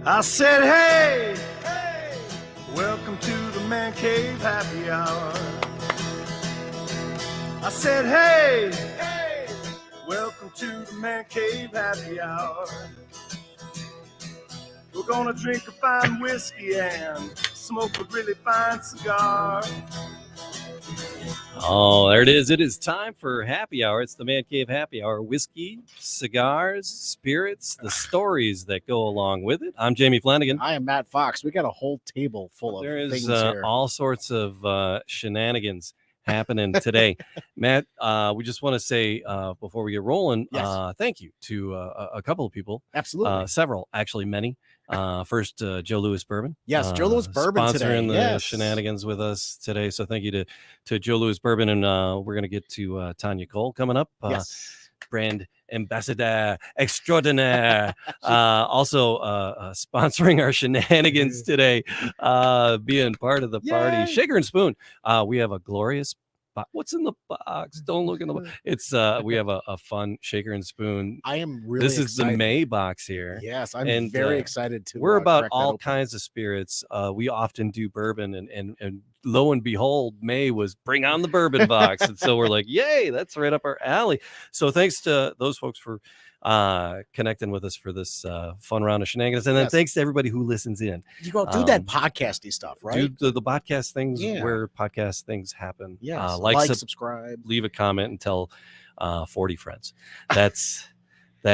I said, hey, hey, welcome to the Man Cave Happy Hour. I said, hey, hey, welcome to the Man Cave Happy Hour. We're gonna drink a fine whiskey and smoke a really fine cigar. Oh, there it is. It is time for happy hour. It's the Man Cave Happy Hour. Whiskey, cigars, spirits, the stories that go along with it. I'm Jamie Flanagan. I am Matt Fox. We got a whole table full of things here. All sorts of shenanigans happening today. Matt, we just want to say before we get rolling, thank you to a couple of people. Absolutely. Several, actually many. First, Joe Louis Bourbon. Yes, Joe Louis Bourbon sponsoring today. the shenanigans with us today. So thank you to Joe Louis Bourbon, and we're going to get to Tanya Cole coming up. Brand ambassador extraordinaire. Also sponsoring our shenanigans today, being part of the party. Shaker and Spoon. We have a glorious what's in the box? Don't look in the box. It's we have a fun Shaker and Spoon. I am really This is excited. the May box here. Yes, I'm very excited to. We're about all kinds of spirits. We often do bourbon, and lo and behold, May was bring on the bourbon box. And so we're like, yay, that's right up our alley. So thanks to those folks for connecting with us for this fun round of shenanigans. And then thanks to everybody who listens in. You go do that podcasty stuff, right? Do the podcast things where podcast things happen. Yes. Like, subscribe, leave a comment, and tell 40 friends. That's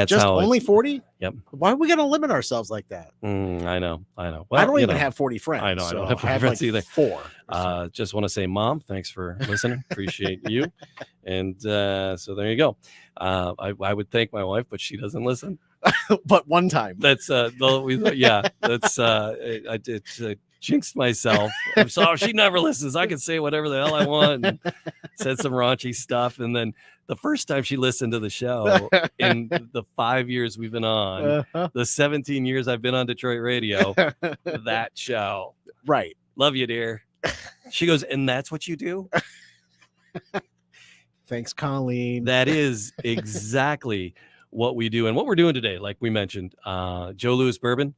just how only 40. Yep. Why are we gonna limit ourselves like that? I know. Well, I don't even have 40 friends. I know. So I don't have 40 friends either. 4. Just want to say, Mom, thanks for listening. Appreciate you. And so there you go. I would thank my wife, but she doesn't listen. But one time. That's that's I did jinxed myself. So she never listens. I can say whatever the hell I want and said some raunchy stuff. And then the first time she listened to the show in the 5 years we've been on, the 17 years I've been on Detroit radio, that show. Right. Love you, dear. She goes, and that's what you do? Thanks, Colleen. That is exactly what we do. And what we're doing today, like we mentioned, Joe Louis Bourbon.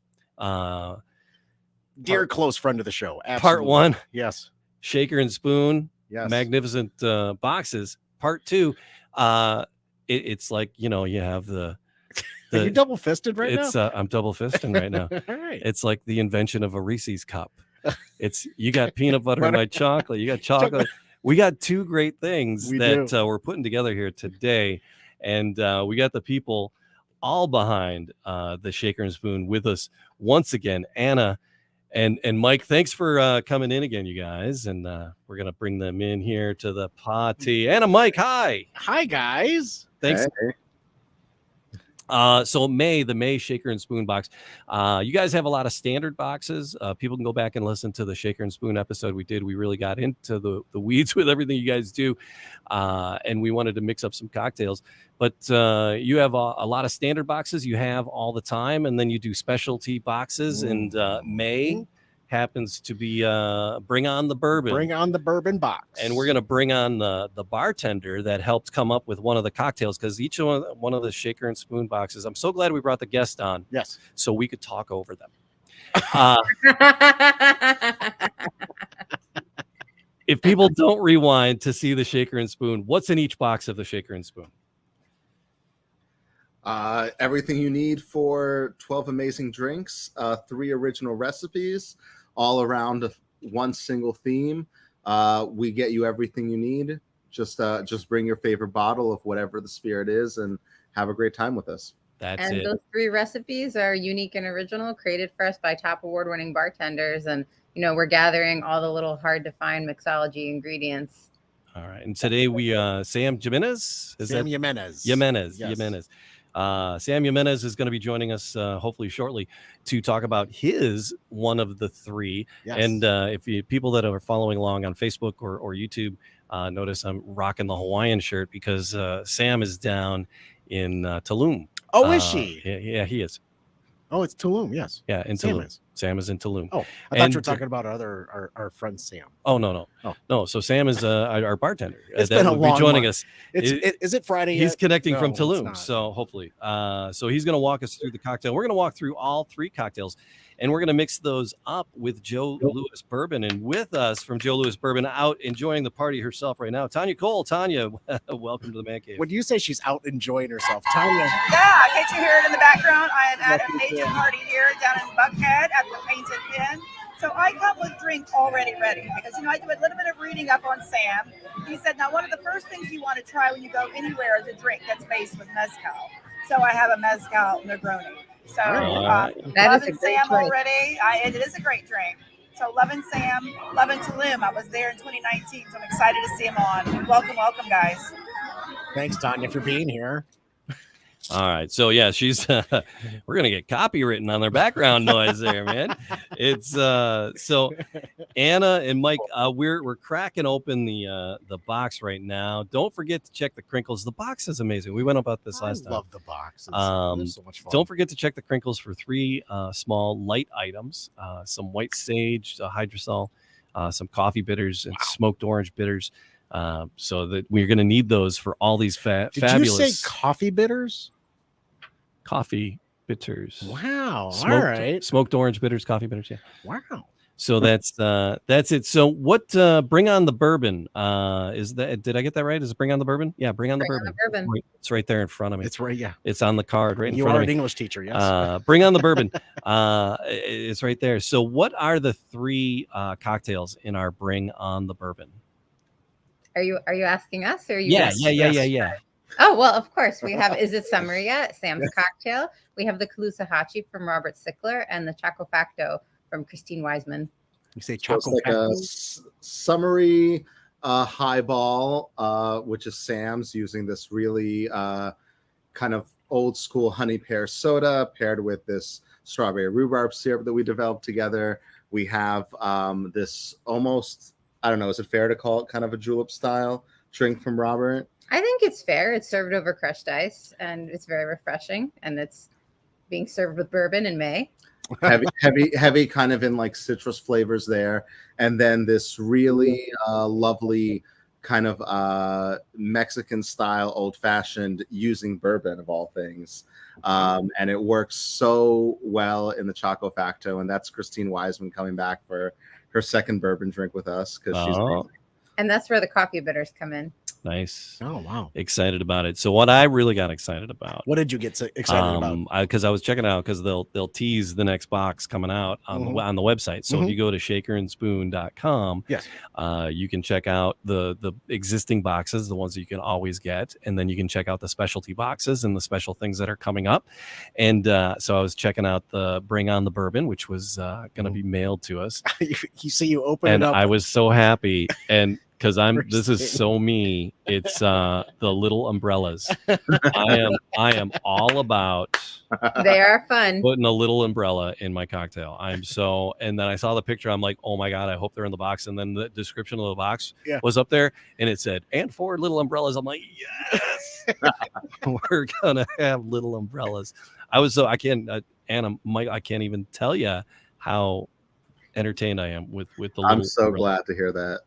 Dear close friend of the show. Absolutely. Part 1. Yes. Shaker and Spoon. Yes. Magnificent boxes. Part 2. It's like, you have the Are you double fisted right now? I'm double fisting right now. All right. It's like the invention of a Reese's cup. It's you got peanut butter in my chocolate. You got chocolate. We got two great things we're putting together here today, and we got the people all behind the Shaker and Spoon with us once again. Anna and Mike, thanks for coming in again, you guys, and we're gonna bring them in here to the party. Anna, Mike, hi. Hi, guys. Thanks. Hey. So the May Shaker and Spoon box. You guys have a lot of standard boxes. People can go back and listen to the Shaker and Spoon episode we did. We really got into the weeds with everything you guys do. And we wanted to mix up some cocktails. But you have a lot of standard boxes you have all the time. And then you do specialty boxes. And May happens to be Bring On the Bourbon. Bring On the Bourbon box. And we're going to bring on the bartender that helped come up with one of the cocktails, because each one of the Shaker and Spoon boxes, I'm so glad we brought the guest on. Yes. So we could talk over them. If people don't rewind to see the Shaker and Spoon, what's in each box of the Shaker and Spoon? Everything you need for 12 amazing drinks, 3 original recipes, all around one single theme. We get you everything you need. Just bring your favorite bottle of whatever the spirit is and have a great time with us. That's it. Those 3 recipes are unique and original, created for us by top award-winning bartenders. And, we're gathering all the little hard-to-find mixology ingredients. All right. And today we, Sam Jimenez? Jimenez. Jimenez. Yes. Jimenez. Sam Jimenez is going to be joining us hopefully shortly to talk about his one of the 3. Yes. And if you people that are following along on Facebook or YouTube notice I'm rocking the Hawaiian shirt because Sam is down in Tulum. Oh, is she? Yeah, he is. Oh, it's Tulum. Yes. Yeah, in Sam Tulum. is. Sam is in Tulum. Oh, I thought you were talking about our friend Sam. Oh, no. So Sam is our bartender. It's that been a will long be joining month. us. Is it Friday? He's yet? connecting No, from it's Tulum, not. so hopefully. So he's going to walk us through the cocktail. We're going to walk through all 3 cocktails, and we're going to mix those up with Joe Louis Bourbon. And with us from Joe Louis Bourbon, out enjoying the party herself right now, Tanya Cole. Tanya, welcome to the Man Cave. When you say she's out enjoying herself, Tanya. Yeah, can't you hear it in the background? I am at a major party here down in Buckhead at the Painted Inn. So I come with drink already ready because, I do a little bit of reading up on Sam. He said, now one of the first things you want to try when you go anywhere is a drink that's based with mezcal. So I have a mezcal Negroni. So loving Sam already. It is a great drink. So loving Sam, loving Tulum. I was there in 2019, so I'm excited to see him on. Welcome, guys. Thanks, Tanya, for being here. All right, so yeah, she's we're gonna get copywritten on their background noise there, man. It's so Anna and Mike, we're cracking open the box right now. Don't forget to check the crinkles. The box is amazing. We went about this last time. I love the box. It's so much fun. Don't forget to check the crinkles for 3 small light items: some white sage, hydrosol, some coffee bitters, and smoked orange bitters. So that we're going to need those for all these fabulous. Did you say coffee bitters? Coffee bitters. Wow. Smoked, all right. Smoked orange bitters, coffee bitters. Yeah. Wow. So that's it. So what? Bring on the bourbon. Is that? Did I get that right? Is it bring on the bourbon? Yeah, bring on the bourbon. It's right there in front of me. It's right. Yeah. It's on the card right in you front of me. You are an English teacher. Yes. Bring on the bourbon. It's right there. So what are the 3 cocktails in our bring on the bourbon? Are you asking us or are you? Yeah. Oh, well, of course. We have Is It Summer Yet? Sam's Cocktail. We have the Calusa Hachi from Robert Sickler and the Choco Facto from Christine Wiseman. You say Choco Choco Facto? Like a summery highball, which is Sam's, using this really kind of old school honey pear soda paired with this strawberry rhubarb syrup that we developed together. We have this almost, I don't know, is it fair to call it kind of a julep style drink from Robert? I think it's fair. It's served over crushed ice and it's very refreshing, and it's being served with bourbon in May. heavy kind of in like citrus flavors there. And then this really lovely kind of Mexican style old fashioned using bourbon of all things. And it works so well in the Choco Facto. And that's Christine Wiseman coming back for her second bourbon drink with us because she's amazing. And that's where the coffee bitters come in. Nice. Oh, wow. Excited about it. So what I really got excited about. What did you get so excited about? Because I was checking it out because they'll tease the next box coming out on the website. So if you go to shakerandspoon.com, yes, you can check out the existing boxes, the ones that you can always get. And then you can check out the specialty boxes and the special things that are coming up. And so I was checking out the Bring On the Bourbon, which was going to be mailed to us. You see, you open and it up. I was so happy. And because this is so me. It's the little umbrellas. I am all about. They are fun. Putting a little umbrella in my cocktail. And then I saw the picture. I'm like, oh my God, I hope they're in the box. And then the description of the box was up there, and it said, and 4 little umbrellas. I'm like, yes, we're gonna have little umbrellas. I can't, Anna, Mike, I can't even tell you how entertained I am with the little. I'm so umbrella. glad to hear that.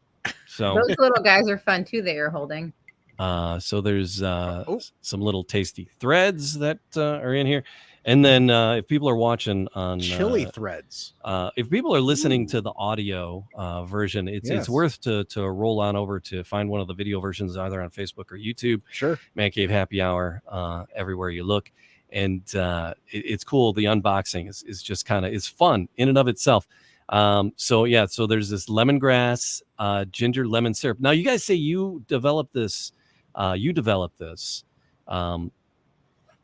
So those little guys are fun too that you're holding. So there's some little tasty threads that are in here. And then if people are watching on chili threads, if people are listening to the audio version, it's worth to roll on over to find one of the video versions either on Facebook or YouTube. Sure. Man Cave Happy Hour, everywhere you look. And it's cool. The unboxing is just kind of, it's fun in and of itself. So there's this lemongrass, ginger lemon syrup. Now you guys say you developed this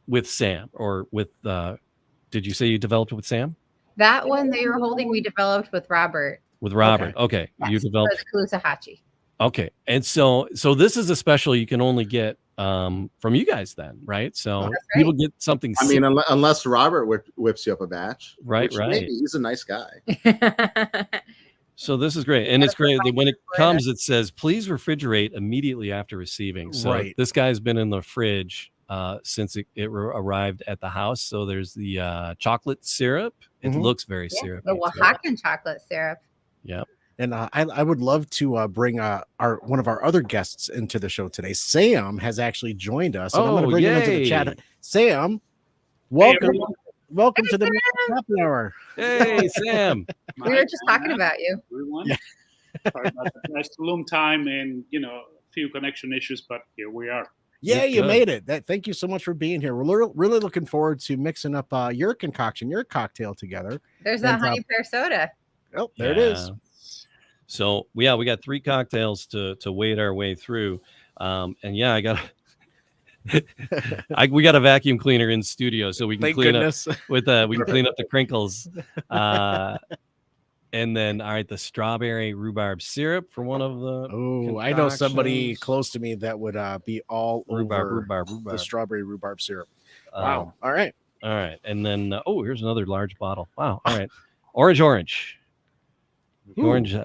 with Sam or with, did you say you developed it with Sam? That one that you're holding, we developed with Robert. With Robert. Okay. Yes, you developed the Calusa Hachi. Okay. And so this is a special you can only get from you guys then, right? So people get something. I mean, unless Robert whips you up a batch, right? Maybe. He's a nice guy. So this is great, and it's great that when it comes, it says please refrigerate immediately after receiving. So this guy's been in the fridge since it arrived at the house. So there's the chocolate syrup. It looks very syrupy. The Oaxacan chocolate syrup. Yep. And I would love to bring one of our other guests into the show today. Sam has actually joined us. And I'm going to bring him into the chat. Sam, welcome. Welcome to the Happy Hour. Hey, Sam. We were just talking about you. Everyone. Yeah. Sorry about the nice Tulum time and, a few connection issues, but here we are. Yeah, you made it. Thank you so much for being here. We're really looking forward to mixing up your concoction, your cocktail together. There's that honey pear soda. Oh, there it is. So, we got 3 cocktails to wade our way through. And I got we got a vacuum cleaner in studio so we can clean up with we can clean up the crinkles. And then, all right, the strawberry rhubarb syrup for one of the. Oh, I know somebody close to me that would be all over the strawberry rhubarb syrup. Wow. All right. And then, here's another large bottle. Wow. All right. Orange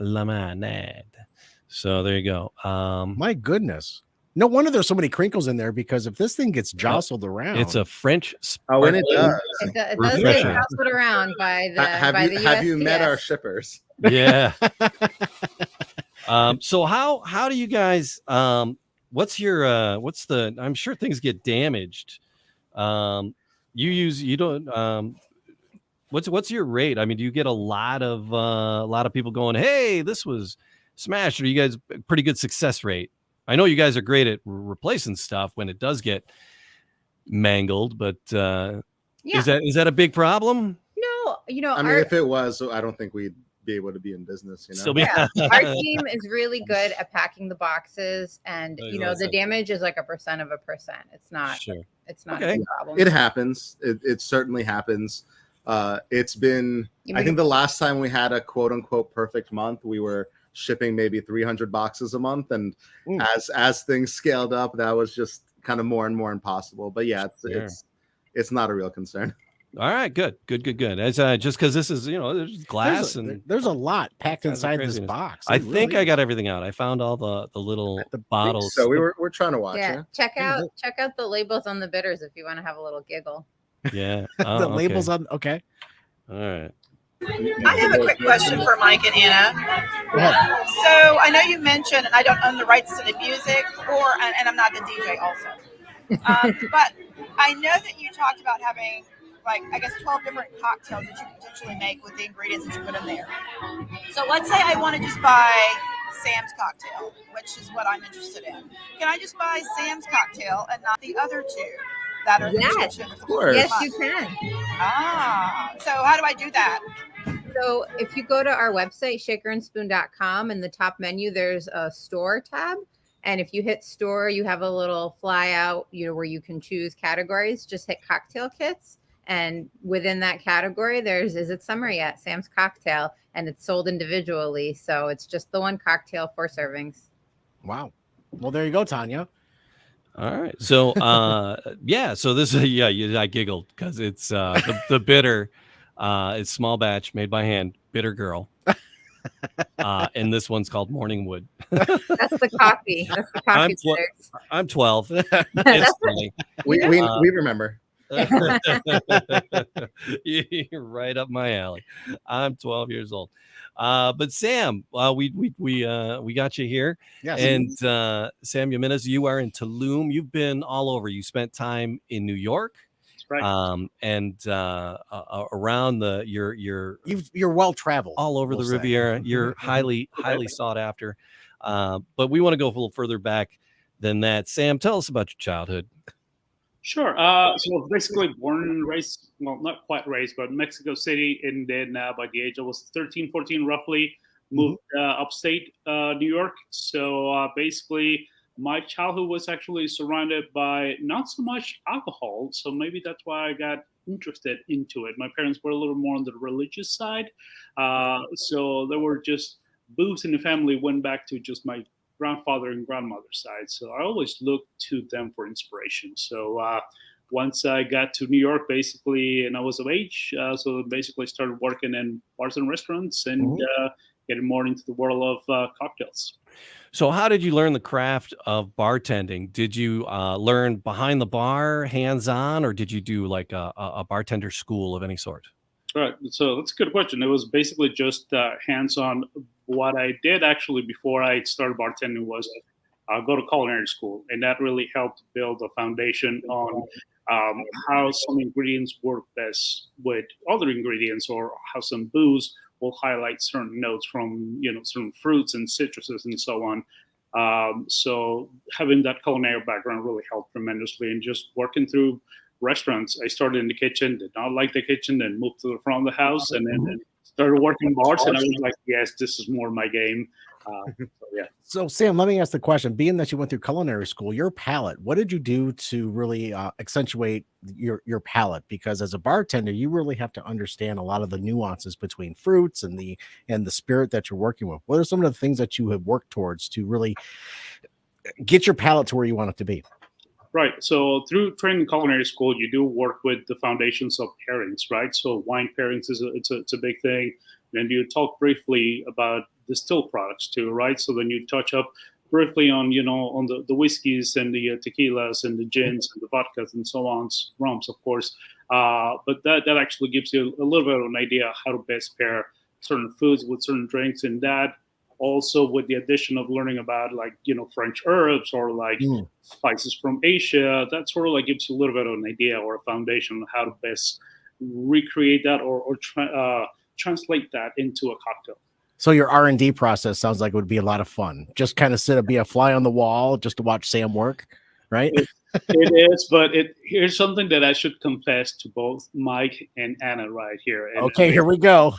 lemonade. So there you go. My goodness. No wonder there's so many crinkles in there, because if this thing gets jostled around, it's a French. And it does. It does get jostled around by the Have you met our shippers? Yeah. So how do you guys? What's the? I'm sure things get damaged. What's your rate? I mean, do you get a lot of people going, "Hey, this was smashed"? Or you guys pretty good success rate? I know you guys are great at replacing stuff when it does get mangled, but is that a big problem? No, I mean, if it was, I don't think we'd be able to be in business. Our team is really good at packing the boxes, and the damage is like 1% of 1%. It's not. Sure. It's not a problem. It happens. It certainly happens. It's been. I think the last time we had a quote unquote perfect month, we were shipping maybe 300 boxes a month, and as things scaled up, that was just kind of more and more impossible. But it's not a real concern. All right, good. As just because this is there's glass there's a lot packed inside this box. I think I got everything out. I found all the little bottles. So we're trying to watch it. Check out the labels on the bitters if you want to have a little giggle. Yeah, the labels on. Okay. All right. I have a quick question for Mike and Anna. So I know you mentioned, and I don't own the rights to the music, and I'm not the DJ also. But I know that you talked about having, 12 different cocktails that you could potentially make with the ingredients that you put in there. So let's say I want to just buy Sam's cocktail, which is what I'm interested in. Can I just buy Sam's cocktail and not the other two that are of course. Yes, you can. So how do I do that? So if you go to our website, shakerandspoon.com, in the top menu, there's a store tab. And if you hit store, you have a little fly out, where you can choose categories. Just hit cocktail kits. And within that category, there's Is It Summer Yet? Sam's Cocktail. And it's sold individually. So it's just the one cocktail, 4 servings. Wow. Well, there you go, Tanya. All right. So, so this is, I giggled because it's the bitter. It's small batch made by hand, Bitter Girl. And this one's called Morning Wood. That's the coffee. That's the coffee. I'm 12. It's funny. We remember. You're right up my alley. I'm 12 years old. But Sam, we got you here. Yes. And Sam Jimenez, you are in Tulum. You've been all over. You spent time in New York. Right. And around you're well traveled all over the Riviera. You're highly sought after. But we want to go a little further back than that. Sam, tell us about your childhood. Sure. So basically born and raised, well, not quite raised, but Mexico City. And then by the age I was 13, 14, roughly, moved upstate New York. So basically my childhood was actually surrounded by not so much alcohol. So maybe that's why I got interested into it. My parents were a little more on the religious side. So there were just booze in the family went back to just my grandfather and grandmother's side. So I always looked to them for inspiration. So once I got to New York, basically, and I was of age, so basically started working in bars and restaurants. And getting more into the world of cocktails. So how did you learn the craft of bartending? Did you learn behind the bar, hands-on, or did you do like a bartender school of any sort? All right. So that's a good question. It was basically just hands-on. What I did actually before I started bartending was go to culinary school, and that really helped build a foundation on how some ingredients work best with other ingredients, or how some booze will highlight certain notes from certain fruits and citruses and so on. So having that culinary background really helped tremendously, and just working through restaurants. I started in the kitchen, did not like the kitchen, then moved to the front of the house, and then started working bars, and I was like, yes, this is more my game. Yeah. So Sam, let me ask the question, being that you went through culinary school, your palate, what did you do to really accentuate your palate? Because as a bartender, you really have to understand a lot of the nuances between fruits and the spirit that you're working with. What are some of the things that you have worked towards to really get your palate to where you want it to be? Right. So through training culinary school, you do work with the foundations of pairings, right? So wine pairings it's a big thing. Then you talk briefly about distilled products too, right? So then you touch up briefly on on the whiskeys and the tequilas and the gins and the vodkas and so on, rums, of course. But that actually gives you a little bit of an idea how to best pair certain foods with certain drinks, and that also with the addition of learning about French herbs or spices from Asia, that sort of gives you a little bit of an idea or a foundation on how to best recreate that or translate that into a cocktail. So your R&D process sounds like it would be a lot of fun. Just kind of be a fly on the wall just to watch Sam work, right? It is, but here's something that I should confess to both Mike and Anna right here. And okay, here we go.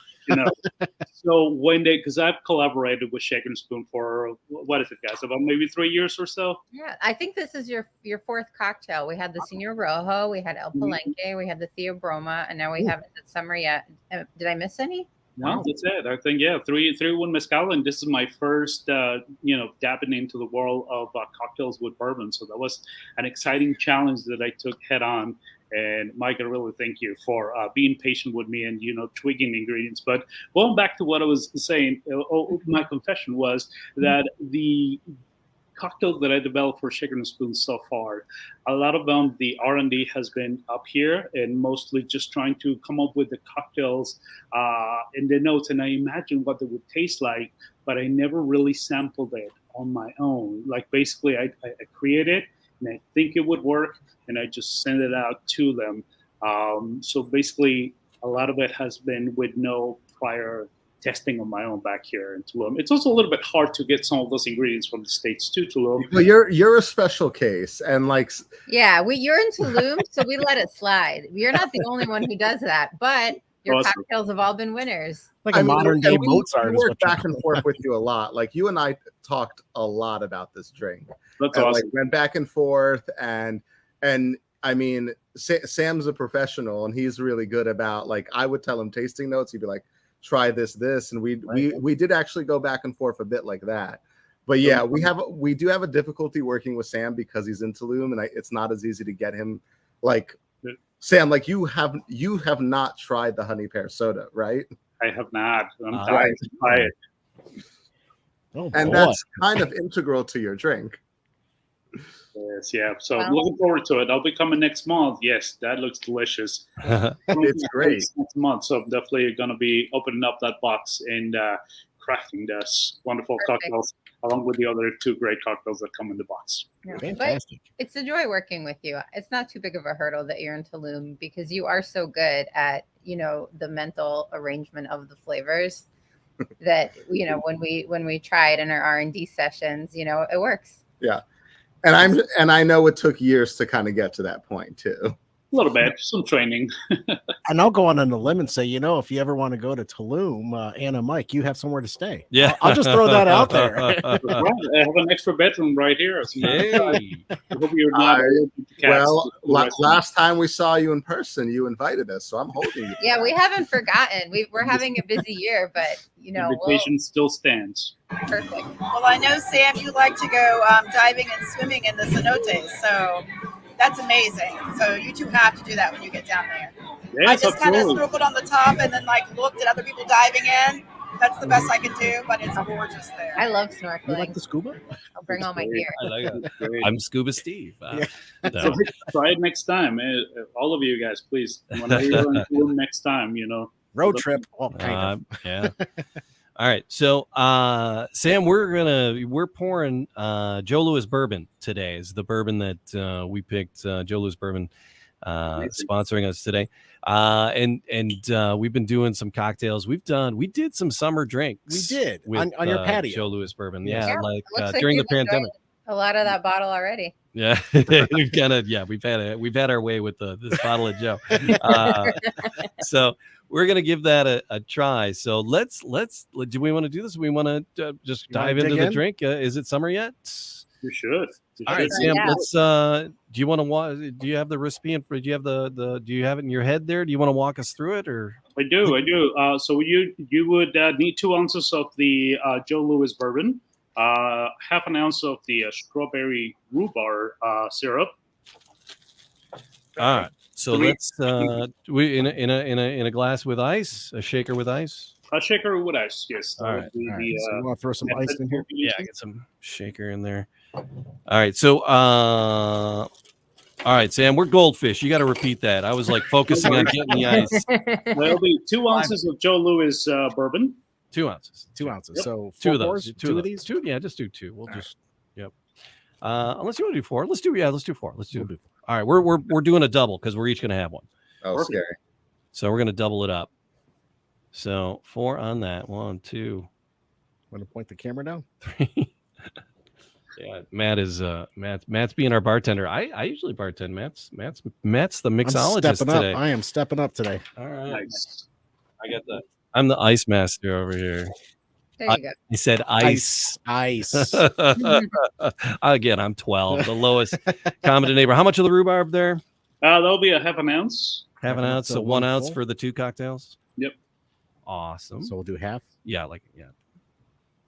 So because I've collaborated with Shaker and Spoon for what is it, guys? About maybe 3 years or so. Yeah, I think this is your fourth cocktail. We had the Senor Rojo, we had El Palenque, we had the Theobroma, and now we have the Summer. Did I miss any? No, that's it. I think three one mezcal, and this is my first dabbing into the world of cocktails with bourbon. So that was an exciting challenge that I took head on. And Mike, I really thank you for being patient with me and tweaking the ingredients. But going back to what I was saying, my confession was that the cocktails that I developed for Shaker and Spoon so far, a lot of them, the R&D has been up here and mostly just trying to come up with the cocktails in the notes, and I imagine what they would taste like, but I never really sampled it on my own. Like basically I create it and I think it would work, and I just send it out to them. So basically a lot of it has been with no prior testing on my own back here in Tulum. It's also a little bit hard to get some of those ingredients from the States to Tulum. Well, you're a special case, and you're in Tulum, so we let it slide. You're not the only one who does that, but your cocktails have all been winners. Like a modern day Mozart. We work back and forth with you a lot. Like you and I talked a lot about this drink. That's awesome. Went back and forth, and I mean, Sam's a professional, and he's really good about I would tell him tasting notes. He'd be like, try this, and we did actually go back and forth a bit like that. But yeah, we do have a difficulty working with Sam because he's in Tulum, and it's not as easy to get him. Sam, you have not tried the honey pear soda, right? I have not. I'm dying to try it. And that's kind of integral to your drink. Yes, yeah. So looking forward to it. I'll be coming next month. Yes, that looks delicious. It's great. Next month, so I'm definitely going to be opening up that box and crafting this wonderful cocktails along with the other two great cocktails that come in the box. Yeah. Fantastic. But it's a joy working with you. It's not too big of a hurdle that you're in Tulum because you are so good at the mental arrangement of the flavors that when we try it in our R&D sessions, it works. Yeah. And I know it took years to kind of get to that point too. A little bit, some training. And I'll go on a limb and say, if you ever want to go to Tulum, Anna, Mike, you have somewhere to stay. Yeah, I'll just throw that out there. I have an extra bedroom right here. Hey. I hope you're not. Last time we saw you in person, you invited us, so I'm holding you. Yeah, we haven't forgotten. We're having a busy year, but the invitation still stands. Perfect. Well, I know, Sam, you like to go diving and swimming in the cenotes, so that's amazing. So you two have to do that when you get down there. Yes, I just kind of snorkeled on the top and then looked at other people diving in. That's the best I can do, but it's gorgeous there. I love You snorkeling. like the scuba? I'll bring all my gear. I like it. I'm Scuba Steve. So try it next time. All of you guys, please. Whenever you're in Tulum next time, Road trip. Well, kind of. Yeah. All right. So, Sam, we're pouring Joe Louis Bourbon today. Is the bourbon that we picked. Joe Louis Bourbon sponsoring us today. And we've been doing some cocktails. We did some summer drinks. We did with, on your patio. Joe Louis Bourbon. Yes. Yeah, It like looks like during the you've enjoyed pandemic. a lot of that bottle already. Yeah, we've kind of we've had our way with this bottle of Joe. So we're gonna give that a try. So let's do we want to do this? We want to just dive into the drink. Is it summer yet? You should. All right, Sam. Let's. Do you want to do you have the recipe? Do you have do you have it in your head there? Do you want to walk us through it, or? I do. So you would need 2 ounces of the Joe Louis Bourbon, half an ounce of the strawberry rhubarb syrup. All right. So let's we in a glass with ice, a shaker with ice. A shaker with ice, yes. All right. So you want to throw some ice in here? Yeah, get some shaker in there. All right. So all right, Sam, we're goldfish. You got to repeat that. I was like focusing on getting the ice. There'll be 2 ounces of Joe Louis bourbon. 2 ounces. 2 ounces. Yep. So 2 of pours? those. Two of these? Two. Yeah, just do 2. We'll All just. Yep. Unless you want to do 4. Let's do 4. Let's do 4. We'll do 4. All right, we're doing a double because we're each going to have one. Oh, Perfect. scary. So we're going to double it up. So 4 on that. 1, 2, Want to point the camera down? 3. Yeah, Matt's being our bartender. I usually bartend. Matt's the mixologist today. I am stepping up today. All right, Nice. I got that. I'm the ice master over here. There you go. He said ice. Ice. Again, I'm 12, the lowest common denominator. How much of the rhubarb there? That'll be a half an ounce. Half an ounce, so 1 ounce full? for the 2 cocktails. Yep. Awesome. So we'll do half. Yeah,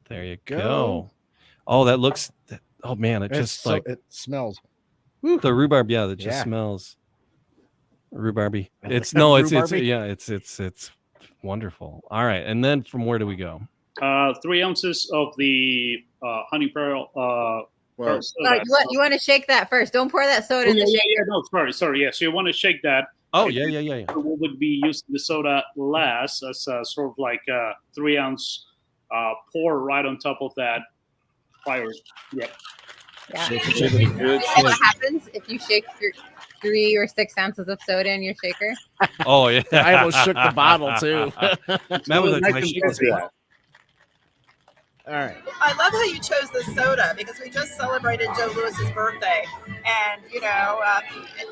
there you Go. go. Oh, that looks. Oh man, it just it smells. the rhubarb. Yeah, that just smells rhubarby. It's it's wonderful. All right, and then from where do we go? 3 ounces of the honey pearl. Well, You want to shake that first. Don't pour that soda in the shaker. No, sorry. Yeah, so you want to shake that. Oh, And yeah. We would be using the soda last as sort of like a 3 ounce pour right on top of that prior. Yep. Yeah. Shake You it. know what happens if you shake 3 or 6 ounces of soda in your shaker? Oh yeah, I almost shook the bottle too. Matt was like, Nice my and shaker's fuzzy. hot. All right. I love how you chose the soda because we just celebrated Joe Louis's birthday, and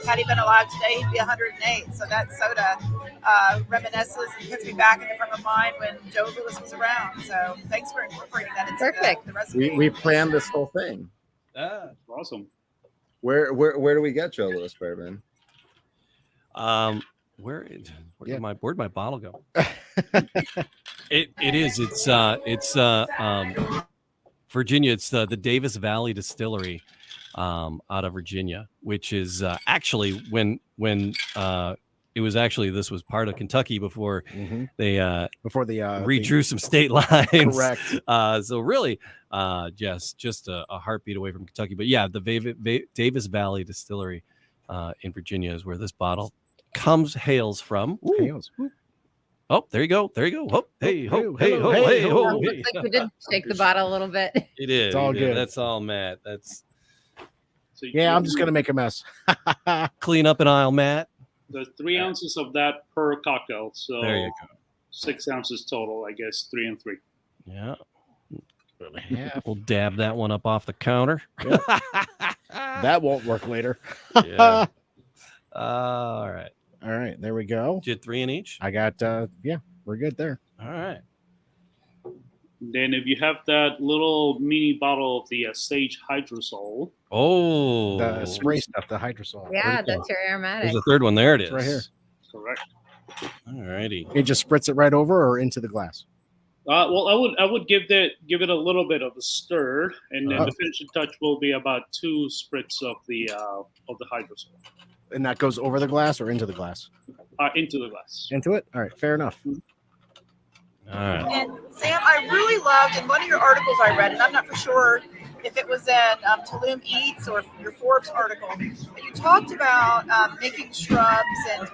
had he been alive today, he'd be 108. So that soda reminisces and puts me back in the frame of mind when Joe Louis was around. So thanks for incorporating that into the recipe. we planned this whole thing. Awesome. Where do we get Joe Louis Bourbon? Where'd my bottle go? It's Virginia. It's the Davis Valley Distillery out of Virginia, which is actually when it was actually, this was part of Kentucky before they redrew some state lines. Correct. So really just a heartbeat away from Kentucky. But yeah, the Davis Valley Distillery in Virginia is where this bottle hails from. Hails. Oh, there you go. Oh, hey, ho, hey, ho, hey, hey, ho. Looks like we did shake the bottle a little bit. It is. It's all good. That's all, Matt. That's So Yeah, I'm just gonna make a mess. clean up an aisle, Matt. The 3 ounces of that per cocktail. So There you go. 6 ounces total, I guess. 3 and 3. Yeah. Half. We'll dab that one up off the counter. That won't work later. Yeah. All right. All right, there we go. Did 3 in each? I got we're good there. All right. Then if you have that little mini bottle of the Sage Hydrosol. Oh, The spray stuff, the hydrosol. Yeah, that's your aromatic. There's a third one. There it is. It's right here. Correct. All righty. You just spritz it right over or into the glass. Well, I would give it a little bit of a stir, and then the finishing touch will be about 2 spritz of the hydrosol. And that goes over the glass or into the glass? Into the glass. Into it? All right, fair enough. All right. And Sam, I really loved in one of your articles I read, and I'm not for sure if it was in Tulum Eats or your Forbes article, but you talked about making shrubs and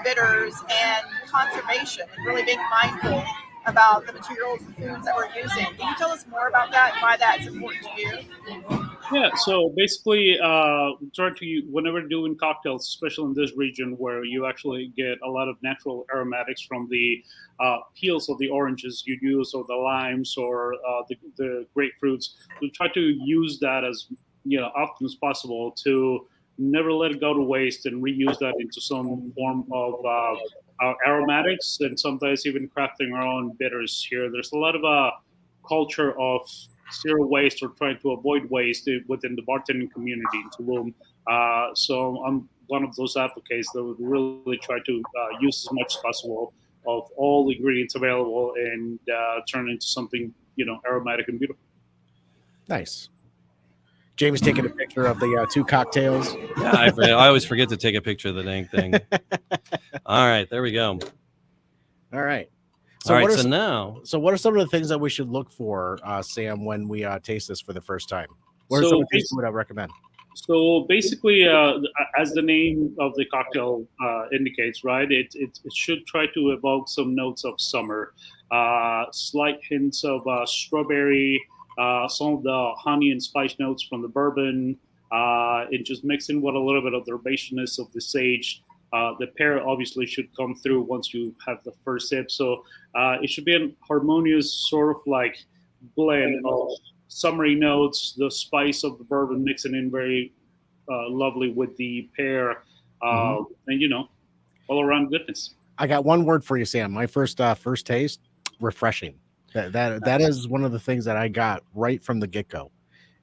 bitters and conservation and really being mindful about the materials and foods that we're using. Can you tell us more about that and why that's important to you? Yeah, so basically, try to whenever doing cocktails, especially in this region where you actually get a lot of natural aromatics from the peels of the oranges you use, or the limes, or the grapefruits, to try to use that as often as possible to never let it go to waste and reuse that into some form of aromatics, and sometimes even crafting our own bitters here. There's a lot of culture of zero waste or trying to avoid waste within the bartending community in Tulum. So I'm one of those advocates that would really try to use as much as possible of all the ingredients available and turn it into something aromatic and beautiful. Nice. James taking a picture of the two cocktails. Yeah, I always forget to take a picture of the dang thing. All right, there we go. All right. So All right, what are some of the things that we should look for, Sam, when we taste this for the first time? What are some of the things you would recommend? So basically, as the name of the cocktail indicates, right, it should try to evoke some notes of summer, slight hints of strawberry, some of the honey and spice notes from the bourbon, and just mixing with a little bit of the herbaceousness of the sage. The pear obviously should come through once you have the first sip. So it should be a harmonious sort of like blend of summery notes, the spice of the bourbon mixing in very lovely with the pear, and all around goodness. I got one word for you, Sam. My first taste, refreshing. That is one of the things that I got right from the get-go.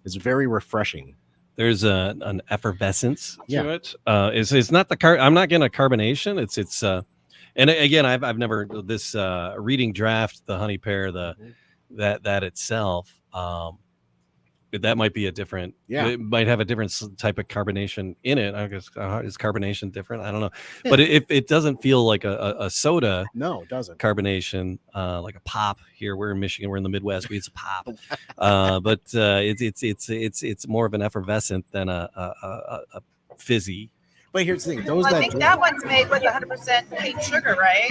It's very refreshing. There's an effervescence to it. It's not I'm not getting a carbonation. It's and again, I've never this reading draft, the honey pear, that itself. That might be a different. It might have a different type of carbonation in it. I guess is carbonation different? I don't know, but it doesn't feel like a soda. No, it doesn't. Carbonation, like a pop. Here we're in Michigan. We're in the Midwest. It's a pop, but it's more of an effervescent than a fizzy. But here's the thing: I think that one's made with 100% cane sugar, right?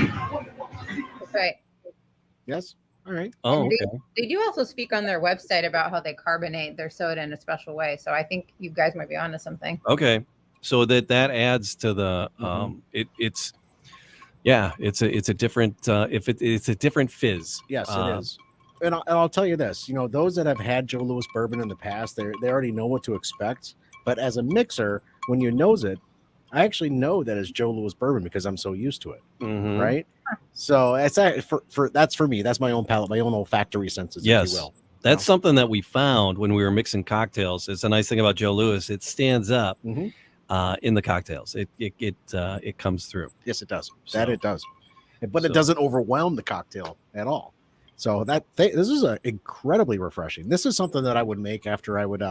That's right. Yes. All right. Oh, okay. They do also speak on their website about how they carbonate their soda in a special way. So I think you guys might be onto something. Okay. So that adds to the it's a different it's a different fizz. Yes, it is. And I'll tell you this, those that have had Joe Louis Bourbon in the past, they already know what to expect. But as a mixer, when you nose it, I actually know that it's Joe Louis Bourbon because I'm so used to it, right? So that's for me. That's my own palate, my own olfactory senses, if you will. That's something that we found when we were mixing cocktails. It's a nice thing about Joe Louis. It stands up in the cocktails. It comes through. Yes, it does. It does. But it doesn't overwhelm the cocktail at all. So this is incredibly refreshing. This is something that I would make after I would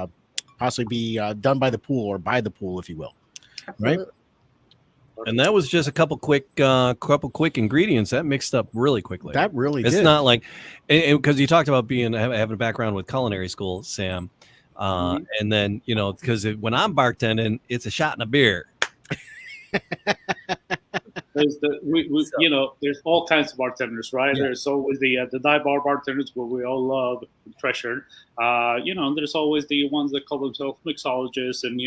possibly be done by the pool or by the pool, if you will. Absolutely. Right. And that was just a couple quick ingredients that mixed up really quickly. That really it's did. Not like, because you talked about having a background with culinary school, Sam, and then because when I'm bartending, it's a shot and a beer. There's there's all kinds of bartenders, right? Yeah. There's always the dive bar bartenders where we all love and treasure. There's always the ones that call themselves mixologists and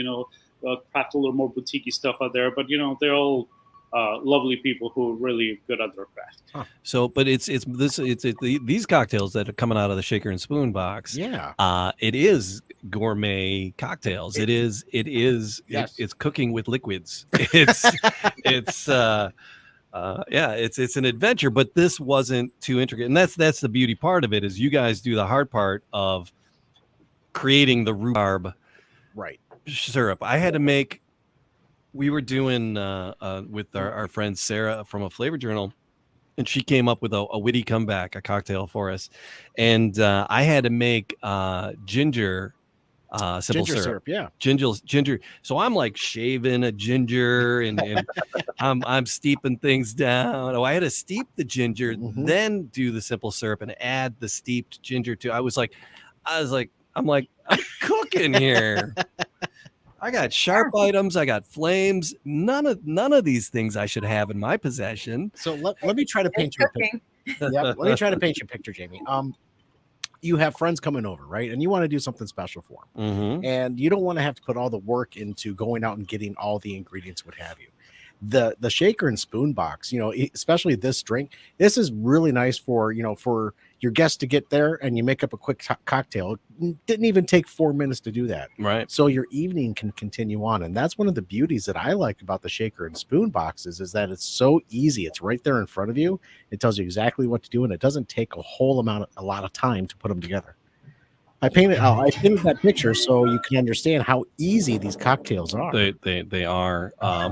craft a little more boutique stuff out there, but they're all lovely people who are really good at their craft. Huh. So, but it's these cocktails that are coming out of the shaker and spoon box. Yeah, it is gourmet cocktails. Yes. It's cooking with liquids. It's an adventure, but this wasn't too intricate, and that's the beauty part of it. Is you guys do the hard part of creating the rhubarb, right? Syrup. I had to make. We were doing with our friend Sarah from a Flavor Journal, and she came up with a witty comeback, a cocktail for us, and I had to make ginger simple Ginger syrup. Yeah. Ginger. So I'm like shaving a ginger and I'm steeping things down. Oh, I had to steep the ginger, then do the simple syrup and add the steeped ginger to. I'm cooking here. I got sharp items. I got flames. None of these things I should have in my possession. So let me try to paint you a picture. Let me try to paint you a picture, Jamie. You have friends coming over, right? And you want to do something special for them. And you don't want to have to put all the work into going out and getting all the ingredients, what have you. The shaker and spoon box, especially this drink, this is really nice for your guests to get there and you make up a quick cocktail. It didn't even take 4 minutes to do that. Right. So your evening can continue on. And that's one of the beauties that I like about the shaker and spoon boxes is that it's so easy. It's right there in front of you. It tells you exactly what to do. And it doesn't take a lot of time to put them together. I painted that picture so you can understand how easy these cocktails are. They are. I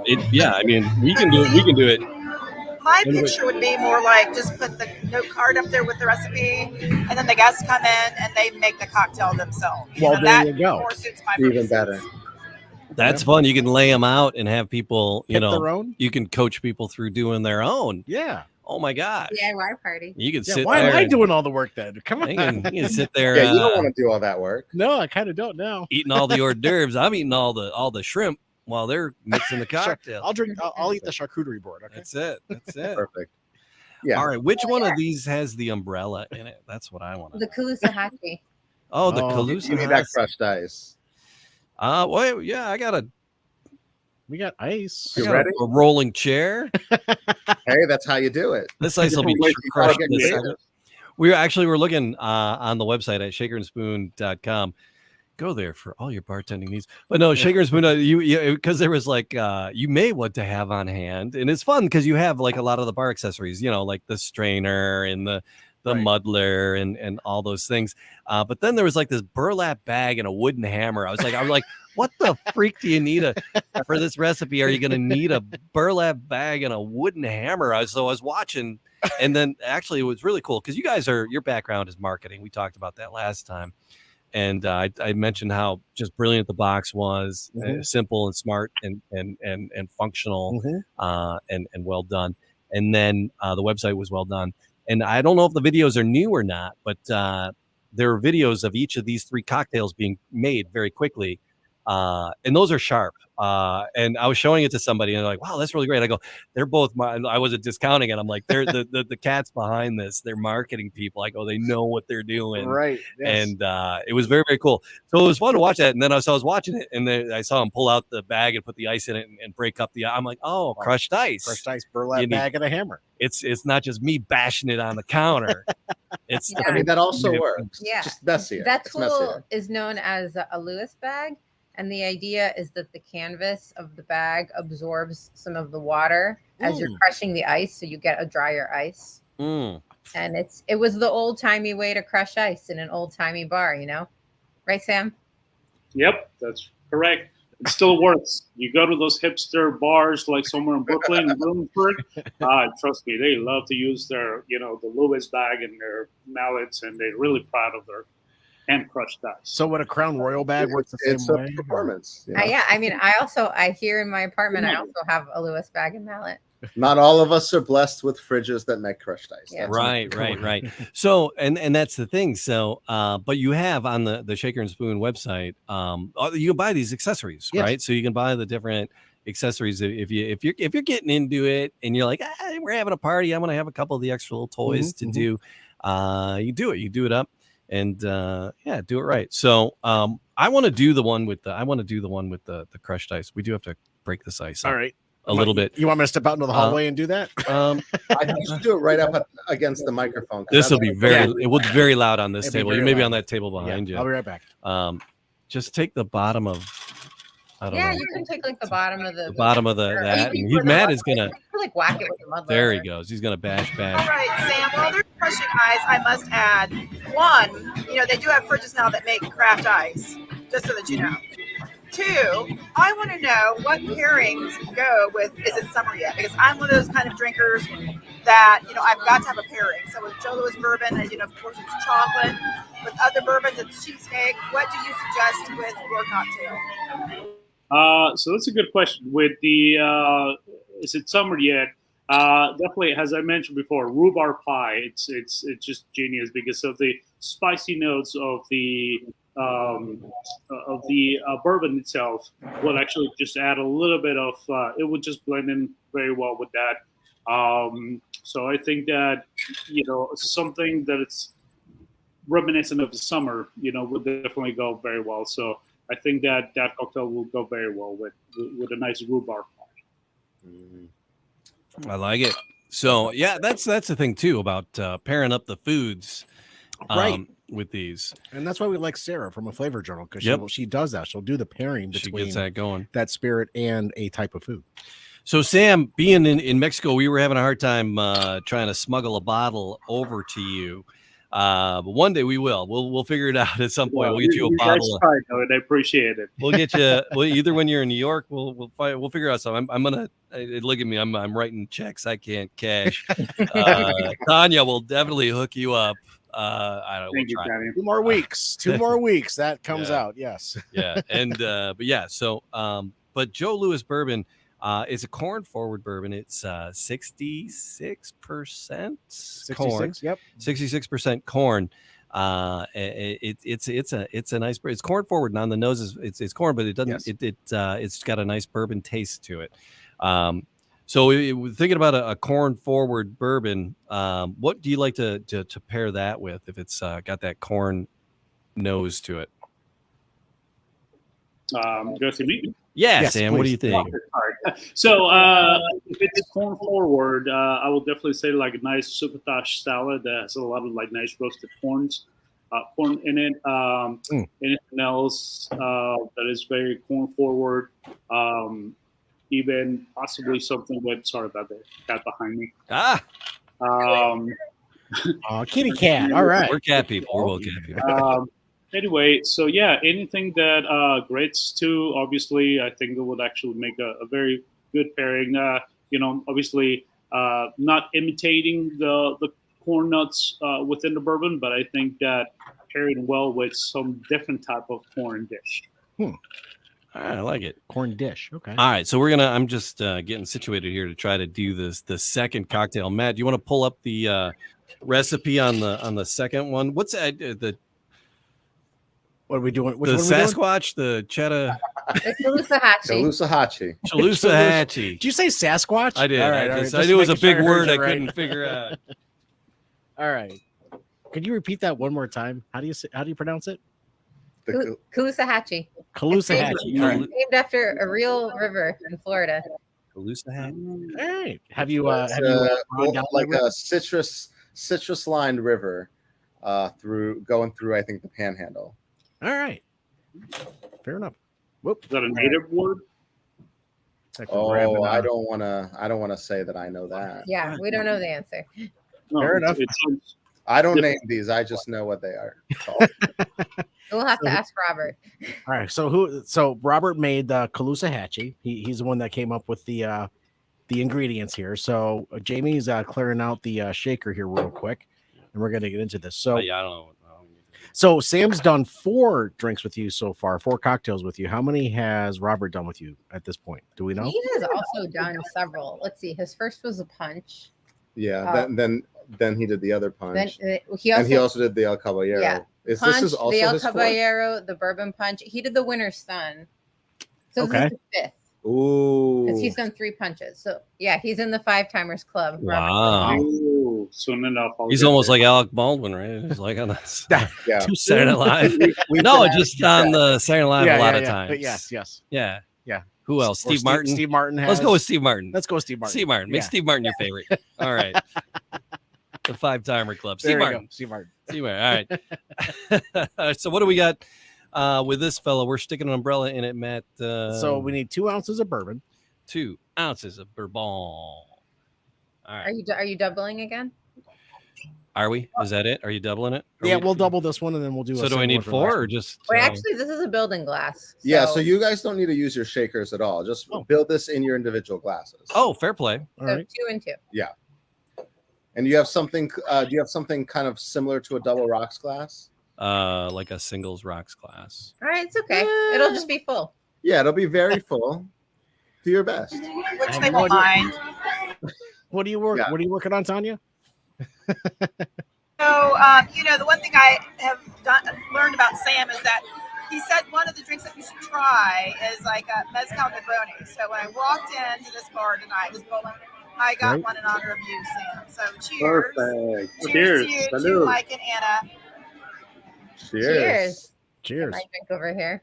mean, we can do it. My picture would be more like just put the note card up there with the recipe, and then the guests come in and they make the cocktail themselves. Well, there you go. More suits my Even purposes. better. That's fun. You can lay them out and have people, Pick their own? you can coach people through doing their own. Yeah. Oh my gosh. DIY party. You can Yeah, sit why there. am I doing all the work then? Come on. You can sit there. Yeah, you don't want to do all that work. No, I kind of don't know. Eating all the hors d'oeuvres. I'm eating all the shrimp while they're mixing the cocktail. I'll eat the charcuterie board. Okay. That's it. Perfect. Yeah. All right. Which one of these has the umbrella in it? That's what I want to know. The Kalusahachi. Oh, the Oh, Calusa. You need that crushed ice. Well, yeah, I got We got ice. You ready? a rolling chair. Hey, that's how you do it. This ice will be Different ways to crushed. get in a creative. second. We're looking on the website at shakerandspoon.com. Go there for all your bartending needs. But no, Shaker and Spoon, because there was like you may want to have on hand, and it's fun because you have like a lot of the bar accessories, like the strainer and the muddler and all those things. But then there was like this burlap bag and a wooden hammer. I was like, what the freak do you need for this recipe? Are you going to need a burlap bag and a wooden hammer? I was watching, and then actually it was really cool because your background is marketing. We talked about that last time. And I mentioned how just brilliant the box was, simple and smart and functional, and well done. And then the website was well done. And I don't know if the videos are new or not, but there are videos of each of these 3 cocktails being made very quickly. And those are sharp. And I was showing it to somebody and they're like, wow, that's really great. I go, they're both I wasn't discounting it. I'm like, they're the cats behind this. They're marketing people. I go, they know what they're doing. Right. Yes. And it was very, very cool. So it was fun to watch that. And then I was watching it and then I saw him pull out the bag and put the ice in it and break up I'm like, oh, crushed ice. Crushed ice, burlap bag, and a hammer. It's not just me bashing it on the counter. It's Yeah. I mean, that also works. Yeah. Just messier. That It's tool messier. is known as a Lewis bag. And the idea is that the canvas of the bag absorbs some of the water as you're crushing the ice. So you get a drier ice. And it was the old timey way to crush ice in an old timey bar, right, Sam? Yep, that's correct. It still works. You go to those hipster bars like somewhere in Brooklyn, Williamsburg. Trust me, they love to use their, the Lewis bag and their mallets, and they're really proud of their hand crushed ice. So would a Crown Royal bag work the It's same a way? performance. Yeah. I mean, I here in my apartment, I also have a Lewis bag and mallet. Not all of us are blessed with fridges that make crushed ice. Yeah. That's Right. So, and that's the thing. So, but you have on the Shaker and Spoon website, you can buy these accessories, Yes. right? So you can buy the different accessories if you're getting into it and you're like, we're having a party, I'm gonna have a couple of the extra little toys to do. You do it up. And do it right. So I want to do the one with the crushed ice. We do have to break this ice up All right. a little bit. You want me to step out into the hallway and do that? I think you should do it right up against the microphone. 'cause This will be that's- it will be very loud on this It'll be table. very You may be loud. on that table behind I'll be right back. you. Just take the bottom of I don't know. You can take like the bottom of The the bottom of Or that. you And can put Matt the- is gonna you can, like whack it with the muddler. there he goes. He's gonna bash. All right, Sam. While they're crushing ice, I must add one. They do have fridges now that make craft ice, just so that you know. 2, I want to know what pairings go with. Is it summer yet? Because I'm one of those kind of drinkers that I've got to have a pairing. So with Joe Louis Bourbon, of course, it's chocolate. with other bourbons and cheesecake. What do you suggest with your cocktail? So that's a good question. With the is it summer yet? Definitely, as I mentioned before, rhubarb pie. It's just genius because of the spicy notes of the bourbon itself. Will actually just add a little bit of. It would just blend in very well with that. So I think that something that it's reminiscent of the summer, would definitely go very well. So I think that cocktail will go very well with a nice rhubarb pie. I like it. So yeah, that's the thing too about pairing up the foods, right, with these, and that's why we like Sarah from a Flavor Journal, because she does that. She'll do the pairing between she gets that going, that spirit and a type of food. So Sam, being in Mexico, we were having a hard time trying to smuggle a bottle over to you. But one day we will. We'll figure it out at some point. We'll get you a bottle. I appreciate it. We'll get you. Well, either when you're in New York, we'll figure out something. I'm gonna look at me. I'm writing checks I can't cash. Tanya will definitely hook you up. I don't know. 2 more weeks. 2 more weeks. That comes out. Yes. Yeah. And but yeah. So but Joe Louis Bourbon. It's a corn forward bourbon. It's 66% corn. 66. Yep. 66% corn. It's a nice. It's corn forward, and on the nose it's corn, but it doesn't. Yes. It's got a nice bourbon taste to it. So thinking about a corn forward bourbon, what do you like to pair that with if it's got that corn nose to it? Go see me. Yes, Sam, please. What do you think? So if it's corn forward, I will definitely say like a nice succotash salad that has a lot of like nice roasted corn in it. Anything else that is very corn forward, even possibly something with. Sorry about that cat behind me. Kitty cat. All right, we're cat people. We're both cat people. Anyway, so yeah, anything that grits too, obviously, I think it would actually make a very good pairing. Obviously, not imitating the corn nuts within the bourbon, but I think that pairing well with some different type of corn dish. I like it. Corn dish. Okay. All right, so I'm just getting situated here to try to do the second cocktail. Matt, do you want to pull up the recipe on the second one? What's what are we doing? The Sasquatch, the cheddar. Chalusahachi. Chalusahachi. Did you say Sasquatch? I did. All right, I knew it was a big word. I couldn't figure out. All right. Could you repeat that one more time? How do you pronounce it? Calusahachi. Calusahachi. Named after a real river in Florida. Calusahachi. All right. Have you like a citrus lined river going through I think the Panhandle. All right. Fair enough. Whoop. Is that a native word? I don't want to say that I know that. Yeah, we don't know the answer. Fair enough. I don't name these. I just know what they are called. We'll have to ask Robert. All right. So Robert made the Calusahachi. He's the one that came up with the ingredients here. So Jamie's clearing out the shaker here real quick, and we're gonna get into this. So yeah, I don't know. So Sam's done 4 drinks with you so far, 4 cocktails with you. How many has Robert done with you at this point? Do we know? He has also done several. Let's see. His first was a punch. Yeah. Then he did the other punch. Then he also did the El Caballero. Yeah. This is also the El his Caballero, the bourbon punch. He did the Winter's Sun. So this is the 5th. Ooh. Because he's done 3 punches. So yeah, he's in the 5-timers club. Wow. Ooh, soon enough. He's almost like Alec Baldwin, right? He's like on this. Yeah. To Saturday Night Live. Just on the Saturday Night Live a lot of times. But yes. Yeah. Yeah. Who else? Steve Martin. Steve Martin has. Let's go with Steve Martin. Steve Martin. Make Steve Martin your favorite. All right. The 5-timer club. Steve Martin. All right. So what do we got with this fellow? We're sticking an umbrella in it, Matt. So we need 2 ounces of bourbon. 2 ounces of bourbon. All right. Are you doubling again? Are we? Is that it? Are you doubling it? We'll double this one and then we'll do. So do we need 4 or just? Wait, actually, this is a building glass. So. Yeah, so you guys don't need to use your shakers at all. Just build this in your individual glasses. Oh, fair play. All right. 2 and 2. Yeah. And you have something. Do you have something kind of similar to a double rocks glass? like a singles rocks glass. All right, it's okay. It'll just be full. Yeah, it'll be very full. Do your best. Which they won't mind. What do you work? Yeah. What are you working on, Tanya? So, the one thing I have learned about Sam is that he said one of the drinks that you should try is like a mezcal Negroni. So when I walked into this bar tonight, it was bowling. I got one in honor of you, Sam. So cheers. Perfect. Cheers to you, to Salud. Mike and Anna. Cheers. Cheers. My drink over here.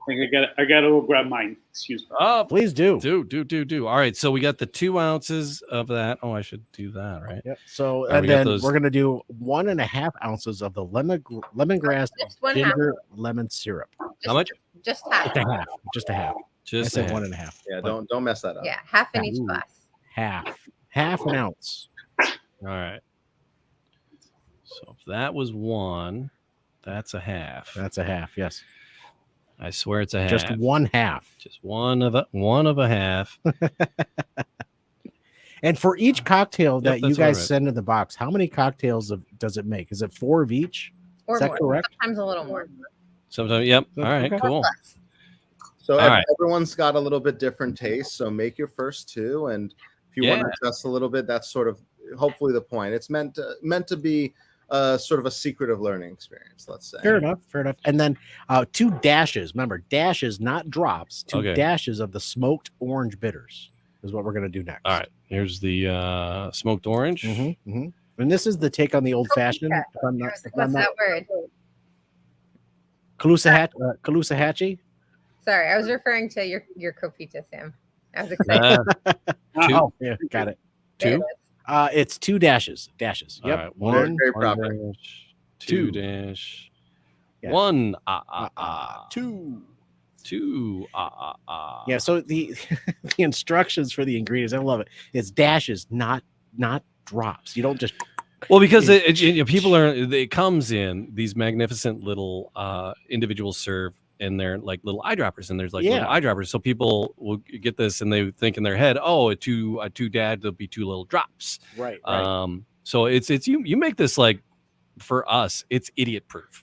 I think I gotta go grab mine. Excuse me. Oh, Please do. Do. All right, so we got the 2 ounces of that. Oh, I should do that, right? Yep. So Right, and we got then those- we're gonna do 1.5 ounces of the lemongrass Just one half. ginger lemon syrup. How much? Just half. Just a half. Just a half. I Just said a 1.5. Yeah, don't mess that up. Yeah, half in each Ooh. glass. Half an ounce. All right. So if that was 1, that's a half. That's a half. Yes. I swear it's a half. Just 1/2. Just one of a half. And for each cocktail that you that's what I guys read. send in the box, how many cocktails does it make? Is it 4 of each? Or Is that more. correct? Sometimes a little more. Sometimes, yep. All right, Okay. cool. Less. So All right. everyone's got a little bit different taste. So make your first 2, and if you want to adjust a little bit, that's sort of hopefully the point. It's meant to be sort of a secretive learning experience. Let's say. Fair enough. And then 2 dashes. Remember, dashes, not drops. 2 Okay. dashes of the smoked orange bitters is what we're going to do next. All right. Here's the smoked orange. And this is the take on the old fashioned. What's that word? Calusahatchee. Sorry, I was referring to your copita, Sam. I was excited. Oh, yeah, got it. There it 2. is. It's 2 dashes. Dashes. All Yep. right. One. Very One proper. dash, 2 2. dash. Yeah. 1 2. 2 Yeah. So the the instructions for the ingredients, I love it. It's dashes, not drops. You don't just. Well, because it comes in these magnificent little individual serve, and they're like little eyedroppers, and there's like little eyedroppers. So people will get this and they think in their head, oh, a two dad, there'll be 2 little drops. Right. So it's you make this like, for us, it's idiot proof.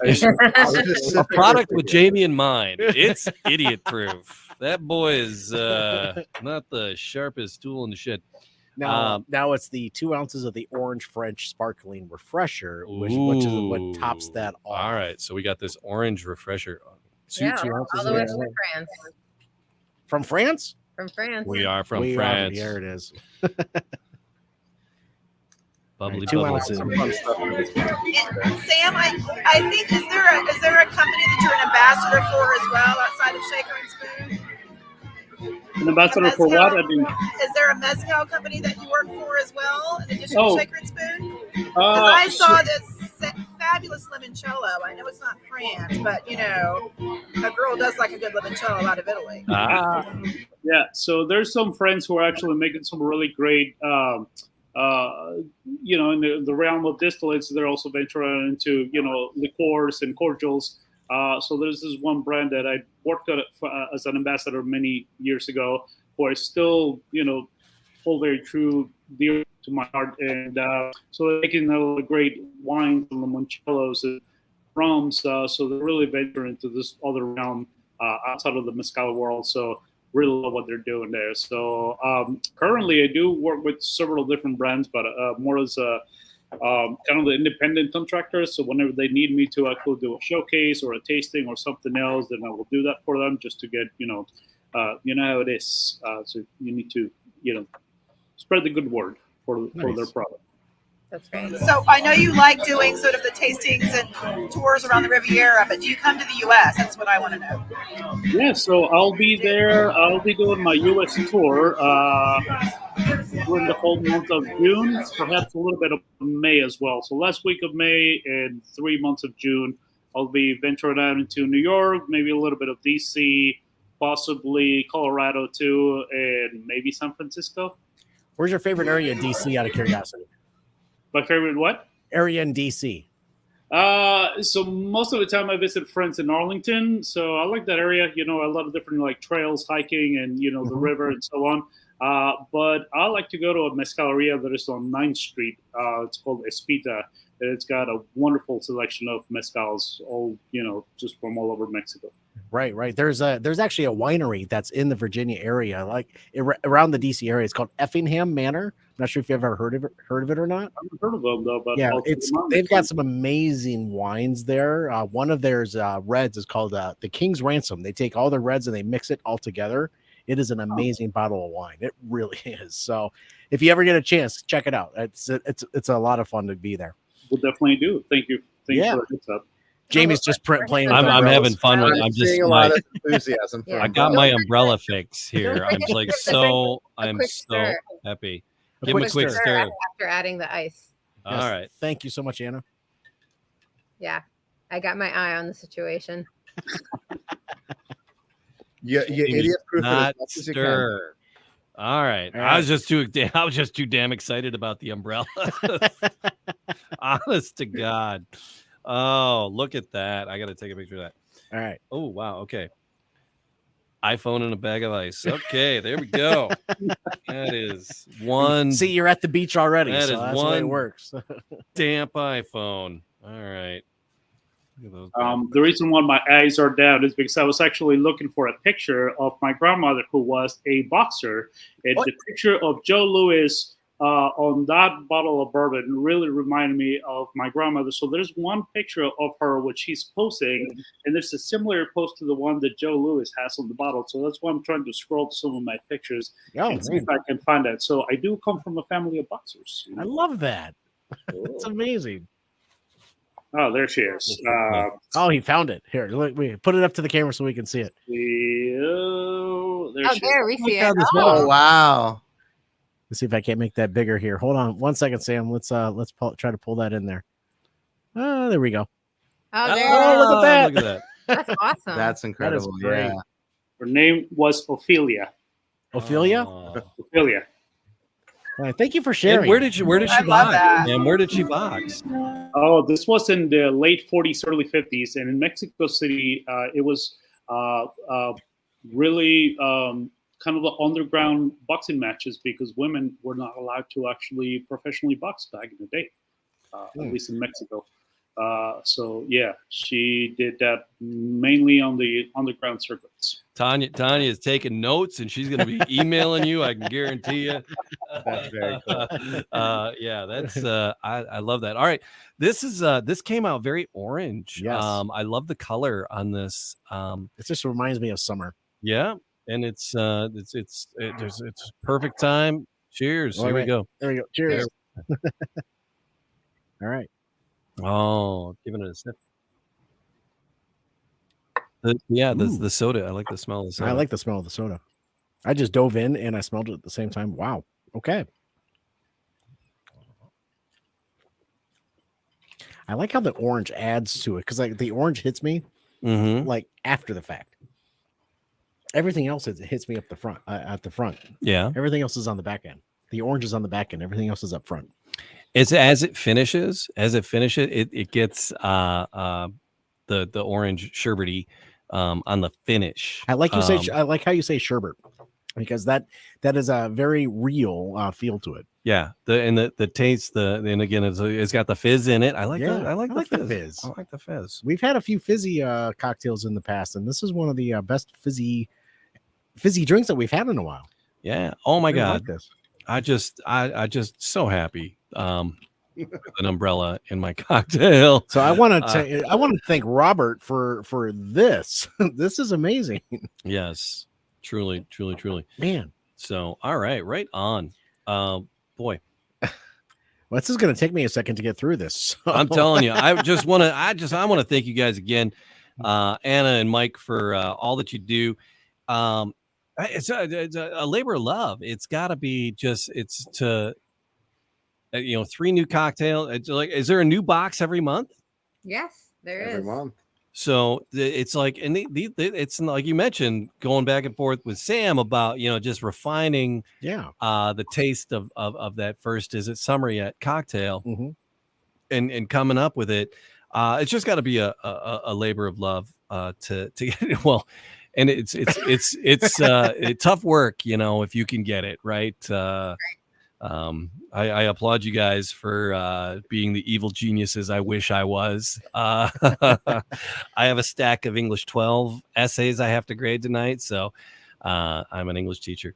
A product with Jamie in mind. It's idiot proof. That boy is not the sharpest tool in the shed. Now it's the 2 ounces of the orange French sparkling refresher, which is what tops that off. All right, so we got this orange refresher. Yeah, 2 ounces all the of way that. from France. From France. From France. We are from We are- France. There it is. Bubbly, 2 bubbly. ounces. Sam, I think is there a company that you're an ambassador for as well outside of Shaker and Spoon? An ambassador for what? I mean, Is there a mezcal company that you work for as well, in addition Oh. to Shaker and Spoon? Because I saw this fabulous limoncello. I know it's not France, but a girl does like a good limoncello out of Italy. Yeah, so there's some friends who are actually making some really great, in the realm of distillates. They're also venturing into, liqueurs and cordials. So there's this one brand that I worked at as an ambassador many years ago, who I still, hold very true, dear to my heart. And so they're making great wines and limoncellos and rums. So they're really venturing into this other realm outside of the mezcal world. So really love what they're doing there. So currently I do work with several different brands, but more as kind of the independent contractors. So whenever they need me to actually do a showcase or a tasting or something else, then I will do that for them just to get, how it is. So you need to, spread the good word for their product. That's great. So I know you like doing sort of the tastings and tours around the Riviera, but do you come to the U.S.? That's what I want to know. Yeah, so I'll be there. I'll be doing my U.S. tour during the whole month of June, perhaps a little bit of May as well. So last week of May and 3 months of June, I'll be venturing out into New York, maybe a little bit of D.C., possibly Colorado too, and maybe San Francisco. Where's your favorite area in DC, out of curiosity? My favorite what? Area in DC. So most of the time I visit friends in Arlington. So I like that area. A lot of different like trails, hiking, and the river and so on. But I like to go to a mezcaleria that is on 9th Street. It's called Espita, It's got a wonderful selection of mezcals, all just from all over Mexico. Right. There's actually a winery that's in the Virginia area, like around the DC area. It's called Effingham Manor. I'm not sure if you've ever heard of it or not. I haven't heard of them though, but yeah, they've got some amazing wines there. One of theirs reds is called the King's Ransom. They take all the reds and they mix it all together. It is an amazing bottle of wine. It really is. So if you ever get a chance, check it out. It's a lot of fun to be there. We'll definitely do. Thank you. Thank you for the heads up. Jamie's just playing. I'm having fun with. I'm just seeing a lot of enthusiasm. Yeah. I got my umbrella fix here. I'm like I'm so stir. happy. Give me a quick stir. After adding the ice. All right. Thank you so much, Anna. Yeah, I got my eye on the situation. You idiot proof Not it as much as you can. stir. All right. I was just too damn excited about the umbrella. Honest to God. Oh, look at that. I got to take a picture of that. All right. Oh, wow. Okay. iPhone and a bag of ice. Okay, there we go. That is one. See, you're at the beach already. That So is that's the way it one works. damp iPhone. All right. Look at those The reason why my eyes are down is because I was actually looking for a picture of my grandmother who was a boxer. And the picture of Joe Louis on that bottle of bourbon really reminded me of my grandmother. So there's one picture of her which she's posting, and there's a similar post to the one that Joe Louis has on the bottle. So that's why I'm trying to scroll to some of my pictures and see if I can find that. So I do come from a family of boxers. I love that. It's amazing. Oh, there she is. He found it. Here, look, we put it up to the camera so we can see it. There we see it. Oh wow. Let's see if I can't make that bigger here. Hold on 1 second, Sam. Let's try to pull that in there. Oh, there we go. Oh, there. Look at that. Look at that. That's awesome. That's incredible. great. Yeah. Her name was Ophelia. Ophelia? Ophelia. All right, thank you for sharing. And where did she I love box? that. And where did she box? Oh, this was in the late 40s, early 50s. And in Mexico City, it was really kind of the underground boxing matches because women were not allowed to actually professionally box back in the day, at least in Mexico. So, yeah, she did that mainly on the underground circuits. Tanya is taking notes, and she's going to be emailing you. I can guarantee you. That's very cool. Yeah, that's I love that. All right, this came out very orange. Yes. I love the color on this. It just reminds me of summer. Yeah, and it's perfect time. Cheers. Here we go. There we go. Cheers. All right. Oh, giving it a sniff. The soda. I like the smell of the soda. I like the smell of the soda. I just dove in and I smelled it at the same time. Wow. Okay. I like how the orange adds to it because like the orange hits me like after the fact. Everything else hits me up the front at the front. Yeah. Everything else is on the back end. The orange is on the back end. Everything else is up front. It's as it finishes, it gets the orange sherbety on the finish. I like I like how you say sherbet because that is a very real feel to it. Yeah, the taste, and again it's got the fizz in it. I like the fizz. I like the fizz. We've had a few fizzy cocktails in the past, and this is one of the best fizzy drinks that we've had in a while. Yeah. Oh my God. Like this. I just so happy with an umbrella in my cocktail. So I want to thank Robert for this. This is amazing. Yes, truly, Man. So all right on. Boy, well, this is going to take me a second to get through this. So. I'm telling you, I want to thank you guys again, Anna and Mike, for all that you do. It's a labor of love. It's got to be it's to 3 new cocktails. It's like, is there a new box every month? Yes, there is. Every month. So it's like, and it's like you mentioned, going back and forth with Sam about just refining the taste of that first is it summer yet cocktail, and coming up with it. It's just got to be a labor of love to get it well. And it's tough work, if you can get it right. I applaud you guys for being the evil geniuses I wish I was. I have a stack of English 12 essays I have to grade tonight, so I'm an English teacher.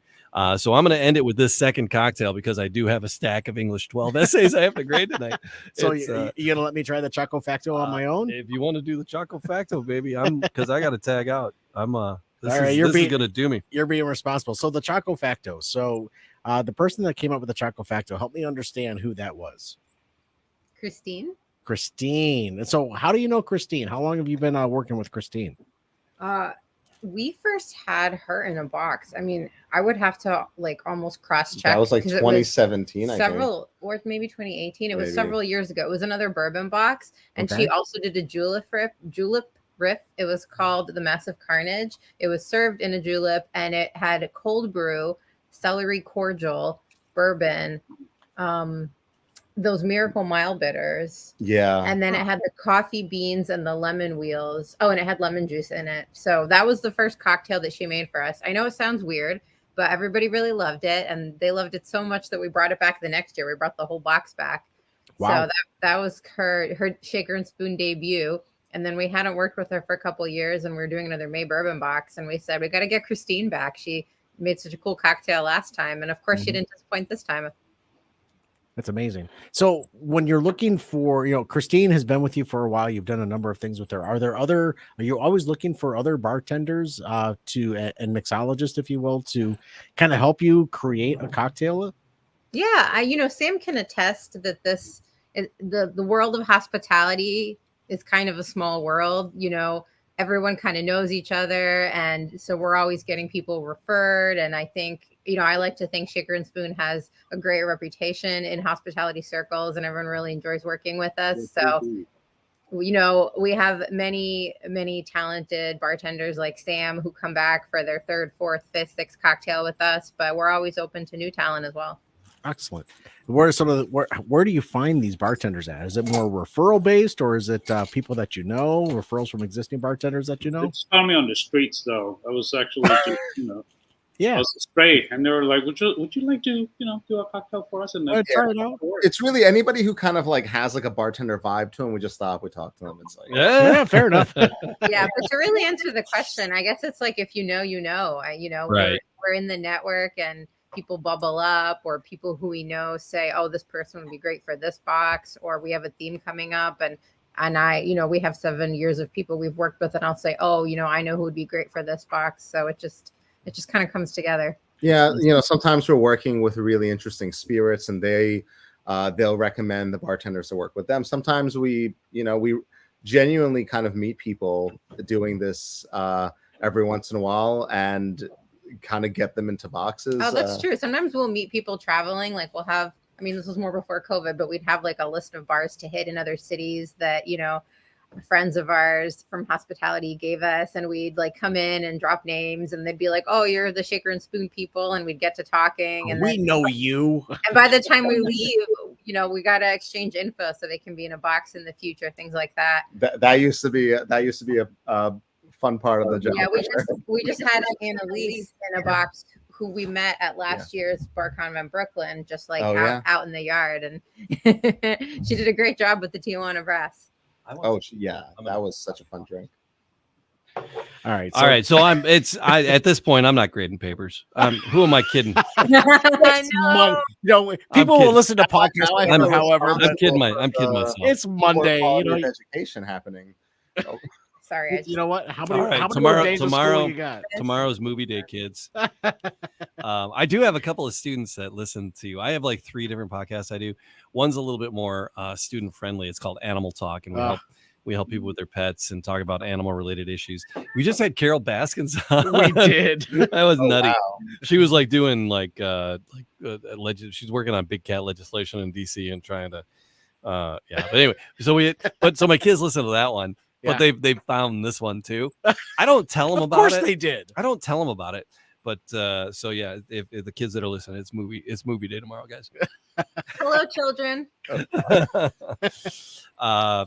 So I'm going to end it with this second cocktail because I do have a stack of English 12 essays I have to grade tonight. So you going to let me try the Choco Facto on my own? If you want to do the Choco Facto, baby, because I got to tag out. This is going to do me. You're being responsible. So the Choco Facto. So the person that came up with the Choco Facto, help me understand who that was. Christine. And so how do you know Christine? How long have you been working with Christine? We first had her in a box. I mean, I would have to like almost cross check. That was like 2017, I think. Or maybe 2018. It was several years ago. It was another bourbon box. And she also did a julep riff. It was called the Massive Carnage. It was served in a julep and it had cold brew, celery cordial, bourbon, those Miracle Mile bitters. Yeah. And then it had the coffee beans and the lemon wheels. Oh, and it had lemon juice in it. So that was the first cocktail that she made for us. I know it sounds weird, but everybody really loved it. And they loved it so much that we brought it back the next year. We brought the whole box back. Wow. So that was her shaker and spoon debut. And then we hadn't worked with her for a couple of years and we were doing another May bourbon box. And we said, we got to get Christine back. She made such a cool cocktail last time. And of course she didn't disappoint this time. That's amazing. So when you're looking for, Christine has been with you for a while. You've done a number of things with her. Are you always looking for other bartenders and mixologists, if you will, to kind of help you create a cocktail? Yeah. Sam can attest that the world of hospitality is kind of a small world. Everyone kind of knows each other. And so we're always getting people referred. And I think, I like to think Shaker and Spoon has a great reputation in hospitality circles and everyone really enjoys working with us. So, we have many, many talented bartenders like Sam who come back for their third, fourth, fifth, sixth cocktail with us, but we're always open to new talent as well. Excellent. Where do you find these bartenders at? Is it more referral based or is it people that referrals from existing bartenders that you know? It's found me on the streets though. I was actually yeah. I was straight and they were like, would you like to, do a cocktail for us? And try it out. It's really anybody who kind of like has like a bartender vibe to him. We just stop, we talk to them. It's like, yeah, fair enough. Yeah. But to really answer the question, I guess it's like, if right. We're in the network and people bubble up or people who we know say, oh, this person would be great for this box, or we have a theme coming up and we have 7 years of people we've worked with and I'll say, oh, I know who would be great for this box. So it just kind of comes together. Yeah. Sometimes we're working with really interesting spirits and they'll recommend the bartenders to work with them. Sometimes we genuinely kind of meet people doing this every once in a while and kind of get them into boxes. Oh, that's true. Sometimes we'll meet people traveling. Like we'll have, this was more before COVID, but we'd have like a list of bars to hit in other cities that, friends of ours from hospitality gave us, and we'd like come in and drop names and they'd be like, oh, you're the Shaker and Spoon people. And we'd get to talking and we know you. And by the time we leave, we got to exchange info so they can be in a box in the future, things like that. That used to be a fun part of the job. Yeah, we just had Annalise in a box who we met at last year's Bar Convent Brooklyn, just like out in the yard, and she did a great job with the Tijuana Brass. That was such a fun drink. All right. So at this point, I'm not grading papers. Who am I kidding? People will listen to podcasts. However, I'm kidding myself. It's Monday. Education happening. Sorry. You know what? How many days of school you got? Tomorrow's movie day, kids. I do have a couple of students that listen to. I have like 3 different podcasts I do. One's a little bit more student friendly. It's called Animal Talk, and we help people with their pets and talk about animal related issues. We just had Carol Baskins on. We did. That was nutty. Wow. She was like doing she's working on big cat legislation in DC and trying to but anyway, so my kids listen to that one. But they found this one too. I don't tell them about it. Of course they did. I don't tell them about it. But if the kids that are listening, it's movie day tomorrow, guys. Hello, children. All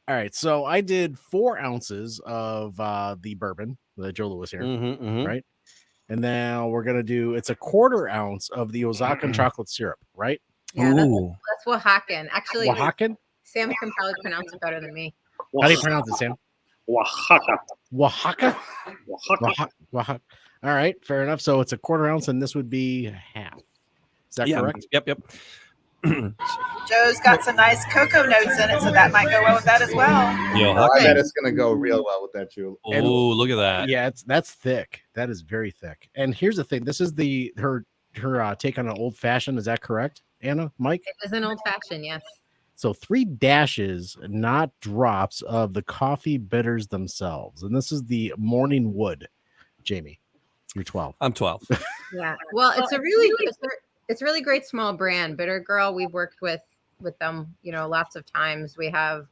right. So I did 4 ounces of the bourbon, the Joe Louis here, right? And now we're gonna do it's a 1/4 ounce of the Oaxacan chocolate syrup, right? Yeah, Ooh. that's Oaxacan. Actually, Oaxacan? Sam can probably pronounce it better than me. How do you pronounce it, Sam? Oaxaca. Oaxaca? Oaxaca. Oaxaca. All right, fair enough. So it's a 1/4 ounce, and this would be half. Is that correct? Yep. Joe's got some nice cocoa notes in it, so that might go well with that as well. I bet it's gonna go real well with that, Julie. Oh, look at that. Yeah, that's thick. That is very thick. And here's the thing: this is her take on an old fashioned. Is that correct, Anna? Mike? It is an old fashioned, yes. So 3 dashes, not drops, of the coffee bitters themselves, and this is the Morning Wood. Jamie, you're 12. I'm 12. Yeah. Well, it's a really great small brand. Bitter Girl, we've worked with them, lots of times. We have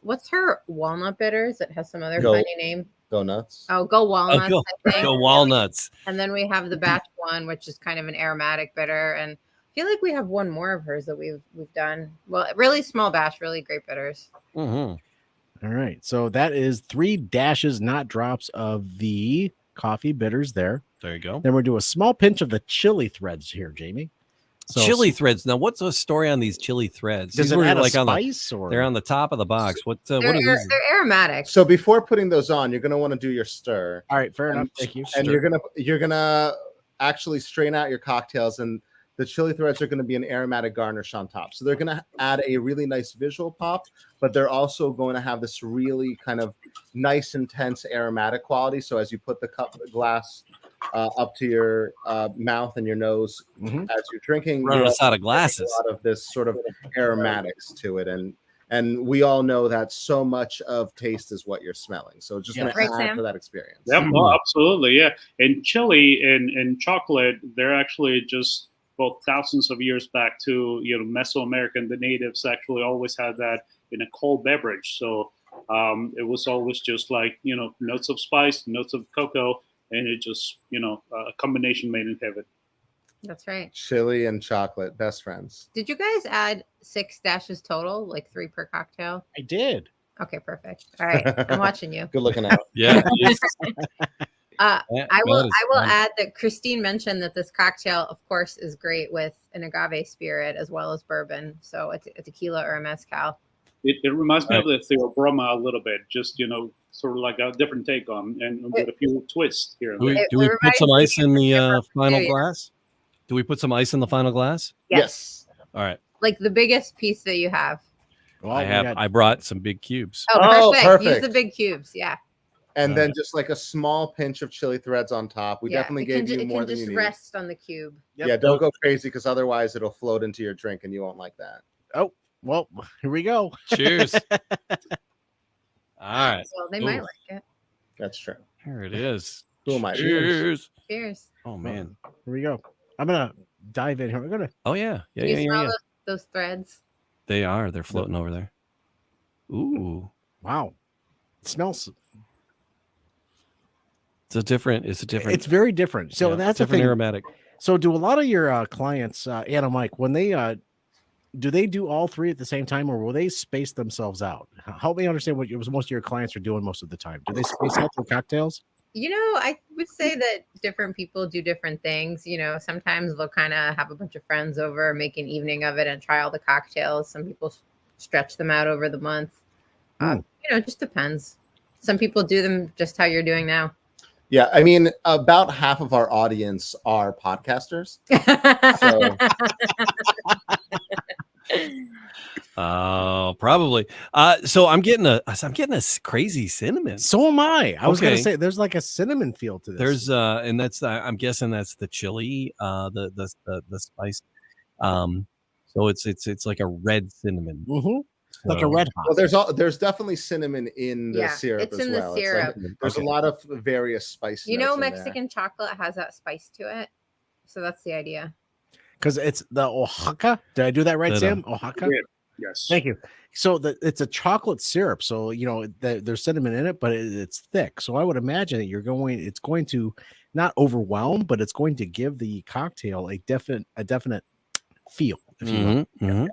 what's her walnut bitters? It has some other funny name. Go nuts. Oh, Go Walnuts. I think. Go walnuts. And then we have the batch one, which is kind of an aromatic bitter. And I feel like we have one more of hers that we've done. Well, really small batch, really great bitters. Mm-hmm. All right. So that is 3 dashes, not drops, of the coffee bitters there. There you go. Then we'll do a small pinch of the chili threads here, Jamie. So, chili threads. Now, what's the story on these chili threads? Does These it were add like a on spice, or they're on the top of the box. What are They're these? aromatic. So before putting those on, you're gonna want to do your stir. All right, fair enough. Thank you. And you're gonna actually strain out your cocktails, and the chili threads are going to be an aromatic garnish on top. So they're going to add a really nice visual pop, but they're also going to have this really kind of nice, intense aromatic quality. So as you put the glass up to your mouth and your nose as you're drinking, running us out of glasses. A lot of this sort of aromatics to it, and we all know that so much of taste is what you're smelling. So it's just going to add to that experience. Yep, well, absolutely, yeah. And chili and chocolate, they're actually just thousands of years back to Mesoamerican. The natives actually always had that in a cold beverage. So it was always just like notes of spice, notes of cocoa, and it just a combination made in heaven. That's right. Chili and chocolate, best friends. Did you guys add 6 dashes total, like 3 per cocktail? I did. Okay, perfect. All right, I'm watching you. Good looking out. Yeah. I will add that Christine mentioned that this cocktail, of course, is great with an agave spirit as well as bourbon. So it's a tequila or a mezcal. It reminds me of the Theobroma a little bit, just sort of like a different take on, and with a few twists here. Do we put some ice in the final glass? Do we put some ice in the final glass? Yes. All right. Like the biggest piece that you have. Well, I brought some big cubes. Oh, perfect. Use the big cubes. Yeah. And then just like a small pinch of chili threads on top. We definitely gave you more than you need. It can just rest on the cube. Yep. Yeah, don't go crazy, because otherwise it'll float into your drink and you won't like that. Oh, well, here we go. Cheers. All right. Well, they might like it. That's true. Here it is. Who am I? Cheers. Cheers. Oh, man. Here we go. I'm going to dive in here. We're going to. Oh, yeah. Do you smell those threads? They are. They're floating over there. Ooh. Wow. It smells. It's very different. So that's different a thing. aromatic. So do a lot of your clients, Anna, Mike, when they do they do all 3 at the same time, or will they space themselves out? Help me understand what most of your clients are doing most of the time. Do they space out their cocktails? I would say that different people do different things. Sometimes they'll kind of have a bunch of friends over, make an evening of it, and try all the cocktails. Some people stretch them out over the month. It just depends. Some people do them just how you're doing now. Yeah, I mean, about half of our audience are podcasters. So. Probably. So I'm getting a crazy cinnamon. So am I. I was going to say there's like a cinnamon feel to this. There's and that's I'm guessing that's the chili, the spice. So it's like a red cinnamon. Mm-hmm. Like a red hot. Well, there's definitely cinnamon in the syrup it's as in well. The syrup. There's a lot of various spices. Mexican chocolate has that spice to it, so that's the idea. Because it's the Oaxaca. Did I do that right, Sam? Oaxaca. Yes. Thank you. So it's a chocolate syrup. So there's cinnamon in it, but it's thick. So I would imagine that it's going to not overwhelm, but it's going to give the cocktail a definite feel, if you will.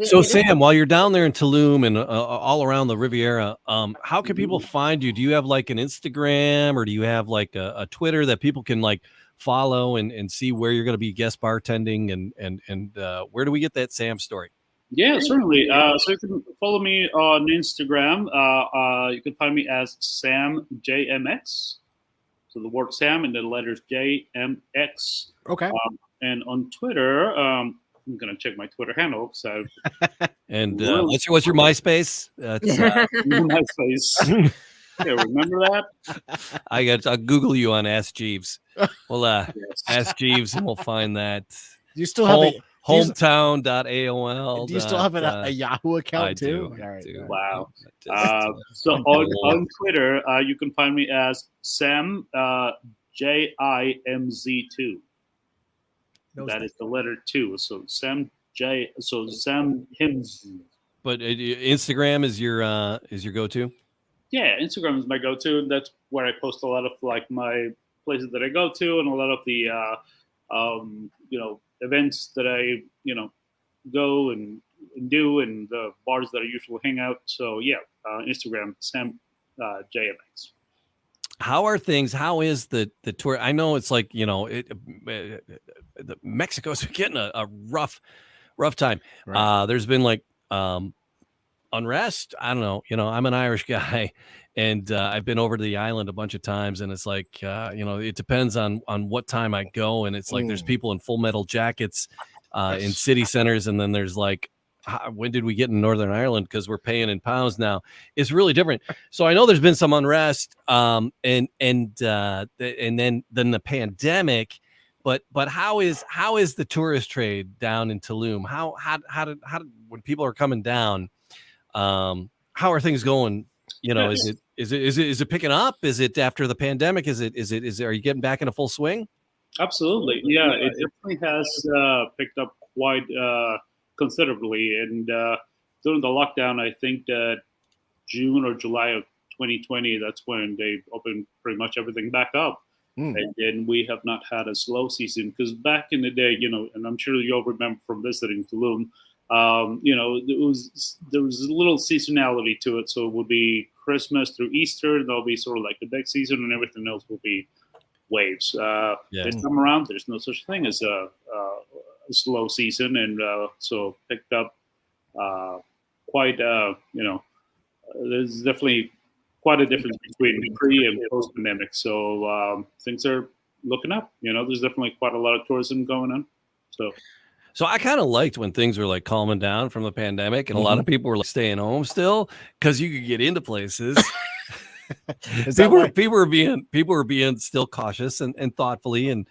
So, Sam, while you're down there in Tulum and all around the Riviera, how can people find you? Do you have like an Instagram, or do you have like a Twitter that people can like follow and see where you're going to be guest bartending, and where do we get that Sam story? Yeah, certainly. So you can follow me on Instagram. You can find me as Sam JMX. So the word Sam and the letters JMX. Okay. And on Twitter, I'm gonna check my Twitter handle. So and what's your MySpace? MySpace. Yeah, remember that? I'll Google you on Ask Jeeves. Well, Ask Jeeves, and we'll find that. Do you still have hometown.aol? Do you still have a Yahoo account too? All right. Wow. So on Twitter, you can find me as Sam JIMZ2. That is the letter 2. So Sam Hims. But Instagram is your go-to? Yeah, Instagram is my go-to. That's where I post a lot of like my places that I go to, and a lot of the events that I go and do, and the bars that I usually hang out. So yeah, Instagram Sam JMX. How are things? How is the tour? I know it's like Mexico's getting a rough time. Right. There's been like unrest. I don't know. I'm an Irish guy, and I've been over to the island a bunch of times, and it's like it depends on what time I go, and it's like there's people in Full Metal Jackets in city centers, and then there's like, when did we get in Northern Ireland, because we're paying in pounds now? It's really different. So I know there's been some unrest, and then the pandemic. But how is the tourist trade down in Tulum? How did when people are coming down? How are things going? Is it picking up? Is it after the pandemic? Are you getting back into full swing? Absolutely. Yeah, it definitely has picked up quite considerably. And during the lockdown, I think that June or July of 2020, that's when they opened pretty much everything back up. And then we have not had a slow season, because back in the day, and I'm sure you all remember from visiting Tulum, there was a little seasonality to it. So it would be Christmas through Easter, and there'll be sort of like the big season, and everything else will be waves. This time around, there's no such thing as a slow season, and so picked up quite. There's definitely quite a difference between pre and post pandemic. So things are looking up. There's definitely quite a lot of tourism going on. So I kind of liked when things were like calming down from the pandemic, and a lot of people were like staying home still, because you could get into places. People were being still cautious and thoughtfully and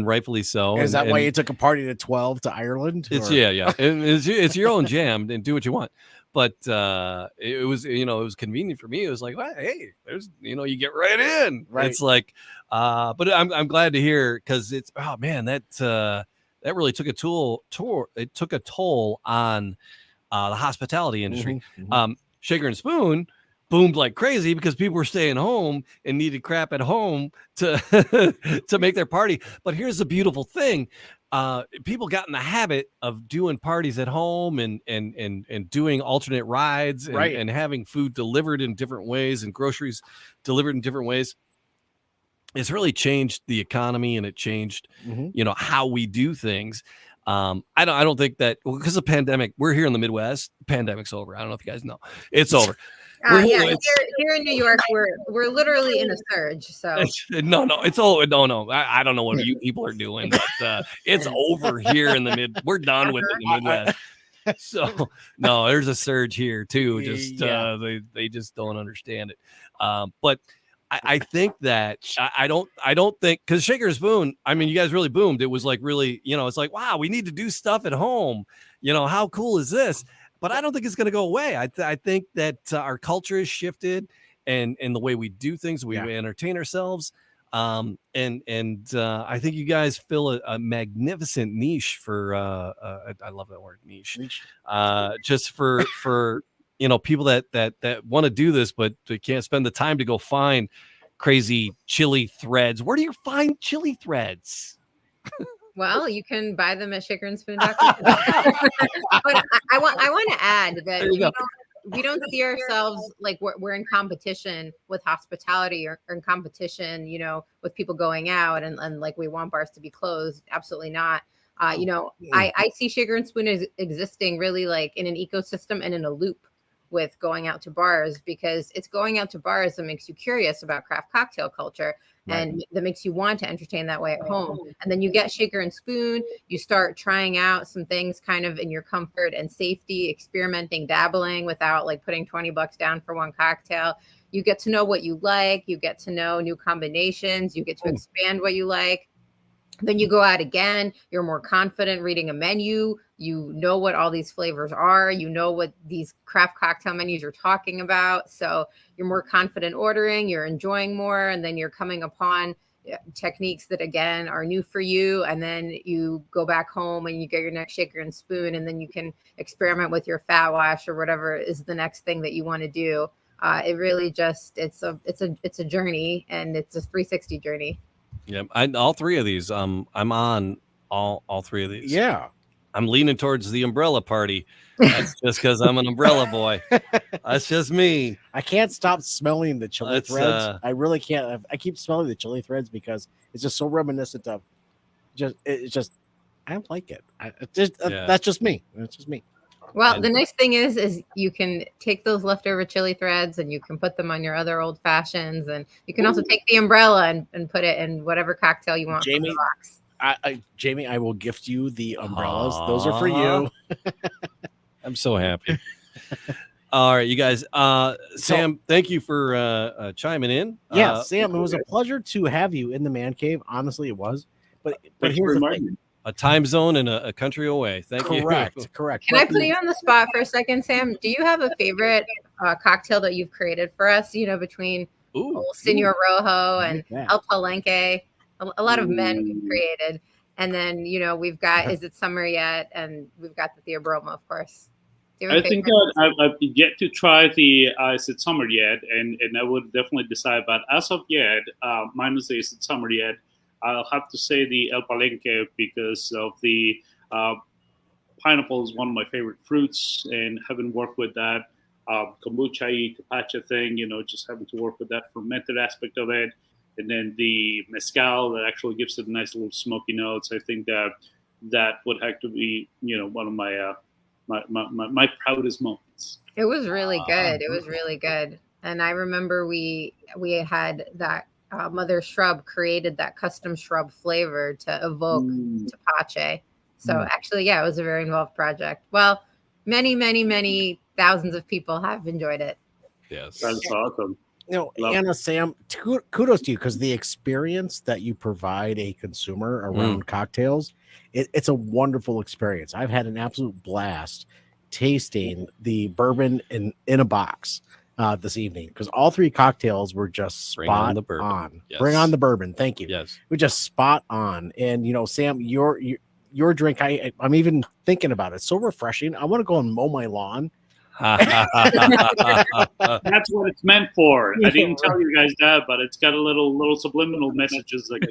rightfully so. Is that why you took a party to 12 to Ireland? Yeah. It's your own jam, and do what you want. But it was convenient for me. It was like, well, hey, there's you get right in. Right. It's like, but I'm glad to hear, because it's, oh man, that really took a toll on the hospitality industry. Shaker and Spoon boomed like crazy because people were staying home and needed crap at home to make their party. But here's the beautiful thing. People got in the habit of doing parties at home and doing alternate rides and having food delivered in different ways and groceries delivered in different ways. It's really changed the economy, and it changed, how we do things. I don't think that, because of the pandemic, we're here in the Midwest. The pandemic's over. I don't know if you guys know. It's over. Here in New York, we're literally in a surge. So no, it's all no. I don't know what you people are doing, but it's over here in the mid. We're done with it in the Midwest. So no, there's a surge here too. Just they just don't understand it. But I think that I don't think, because Shaker and Spoon, I mean, you guys really boomed. It was like really, it's like, wow, we need to do stuff at home. How cool is this? But I don't think it's going to go away. I think that our culture has shifted, and the way we do things, we entertain ourselves. And I think you guys fill a magnificent niche for, I love that word, niche. Just for people that want to do this, but they can't spend the time to go find crazy chili threads. Where do you find chili threads? Well, you can buy them at shakerandspoon.com. But I want to add that we don't see ourselves like we're in competition with hospitality or in competition, with people going out and like we want bars to be closed. Absolutely not. I see Shaker and Spoon as existing really like in an ecosystem and in a loop with going out to bars, because it's going out to bars that makes you curious about craft cocktail culture. Right. And that makes you want to entertain that way at home. And then you get Shaker and Spoon, you start trying out some things kind of in your comfort and safety, experimenting, dabbling without like putting $20 down for one cocktail. You get to know what you like, you get to know new combinations, you get to expand what you like. Then you go out again, you're more confident reading a menu, you know what all these flavors are, you know what these craft cocktail menus are talking about. So you're more confident ordering, you're enjoying more, and then you're coming upon techniques that again are new for you. And then you go back home and you get your next Shaker and Spoon, and then you can experiment with your fat wash or whatever is the next thing that you want to do. It really just, it's a journey, and it's a 360 journey. Yeah, all three of these. I'm on all three of these. Yeah, I'm leaning towards the umbrella party. That's just because I'm an umbrella boy. That's just me. I can't stop smelling the chili threads. I really can't. I keep smelling the chili threads because it's just so reminiscent of. It's just. I like it. That's just me. That's just me. Well, the nice thing is you can take those leftover chili threads and you can put them on your other old fashions, and you can also take the umbrella and put it in whatever cocktail you want. Jamie, from the box. Jamie, I will gift you the umbrellas. Those are for you. I'm so happy. All right, you guys. Sam, thank you for chiming in. Yeah, Sam, it was a pleasure to have you in the man cave. Honestly, it was. But here's the thing. A time zone and a country away. Thank you. Correct. Can I put you on the spot for a second, Sam? Do you have a favorite cocktail that you've created for us? Between Senor Rojo and El Palenque, a lot of men we've created. And then, we've got Is It Summer Yet? And we've got the Theobroma, of course. I think I've yet to try the Is It Summer Yet? And I would definitely decide. But as of yet, minus the Is It Summer Yet, I'll have to say the El Palenque because of the pineapple is one of my favorite fruits, and having worked with that kombucha tepache thing, just having to work with that fermented aspect of it, and then the mezcal that actually gives it a nice little smoky notes. I think that would have to be, one of my my proudest moments. It was really good. It was really good, and I remember we had that. Mother Shrub created that custom shrub flavor to evoke tepache. So actually, it was a very involved project. Well, many, many, many thousands of people have enjoyed it. Yes. That's awesome. Anna, Sam, kudos to you, because the experience that you provide a consumer around cocktails, it's a wonderful experience. I've had an absolute blast tasting the bourbon in a box. This evening, because all three cocktails were just spot on. Yes. Bring on the bourbon. Thank you. Yes, we're just spot on. And Sam, your drink, I'm even thinking about it. So refreshing. I want to go and mow my lawn. That's what it's meant for. I didn't tell you guys that, but it's got a little subliminal messages like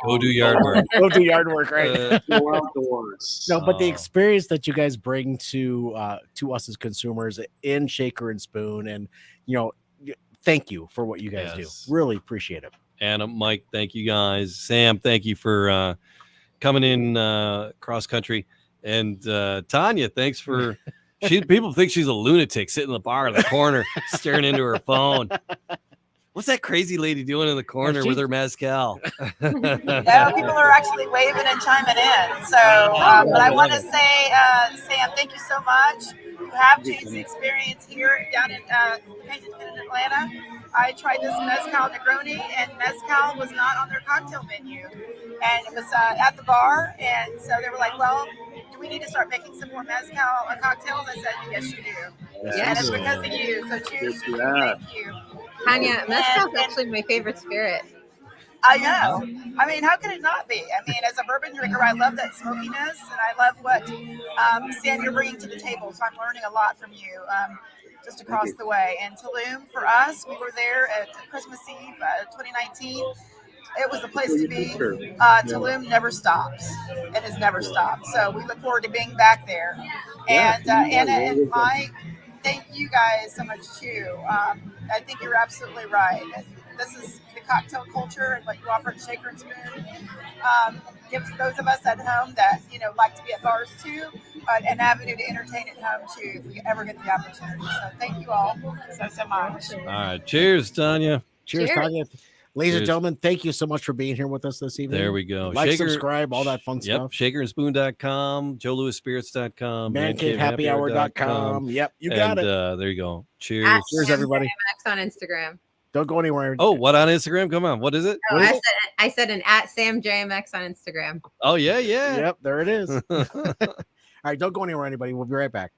go do yard work. Go do yard work, right? Go outdoors. No, but the experience that you guys bring to us as consumers in Shaker and Spoon, and thank you for what you guys do. Really appreciate it. Anna, Mike, thank you guys. Sam, thank you for coming in cross country, and Tanya, thanks for. People think she's a lunatic sitting in the bar in the corner staring into her phone. What's that crazy lady doing in the corner with her mezcal? Yeah, people are actually waving and chiming in. So, but I want to say, Sam, thank you so much. You have changed the experience here down in Atlanta. I tried this mezcal Negroni, and mezcal was not on their cocktail menu. And it was at the bar, and so they were like, well, do we need to start making some more mezcal cocktails? I said, yes, you do. Yes. And it's because of you. So cheers. Thank you. Tanya, mezcal is actually my favorite spirit. I know. I mean, how can it not be? I mean, as a bourbon drinker, I love that smokiness, and I love what, Sam, you're bringing to the table. So I'm learning a lot from you just across the way. And Tulum, for us, we were there at Christmas Eve 2019. it was the place to be. Tulum never stops. It has never stopped. So we look forward to being back there. And Anna and Mike, thank you guys so much too. I think you're absolutely right. This is the cocktail culture and what you offer at Shaker and Spoon. Gives those of us at home that like to be at bars too, an avenue to entertain at home too, if we ever get the opportunity. So thank you all so much. All right, cheers, Tanya. Cheers, Tanya. Ladies and Cheers. gentlemen, thank you so much for being here with us this evening. There we go. Like, subscribe, all that fun stuff. shakerandspoon.com, joelouisspirits.com, mancavehappyhour.com. Yep, you got it. There you go. Cheers. Cheers, everybody. on Instagram. Don't go anywhere. Oh, what on Instagram? Come on. What is it? Oh, I said an @SamJMX on Instagram. Oh, yeah. Yep, there it is. All right, don't go anywhere, anybody. We'll be right back.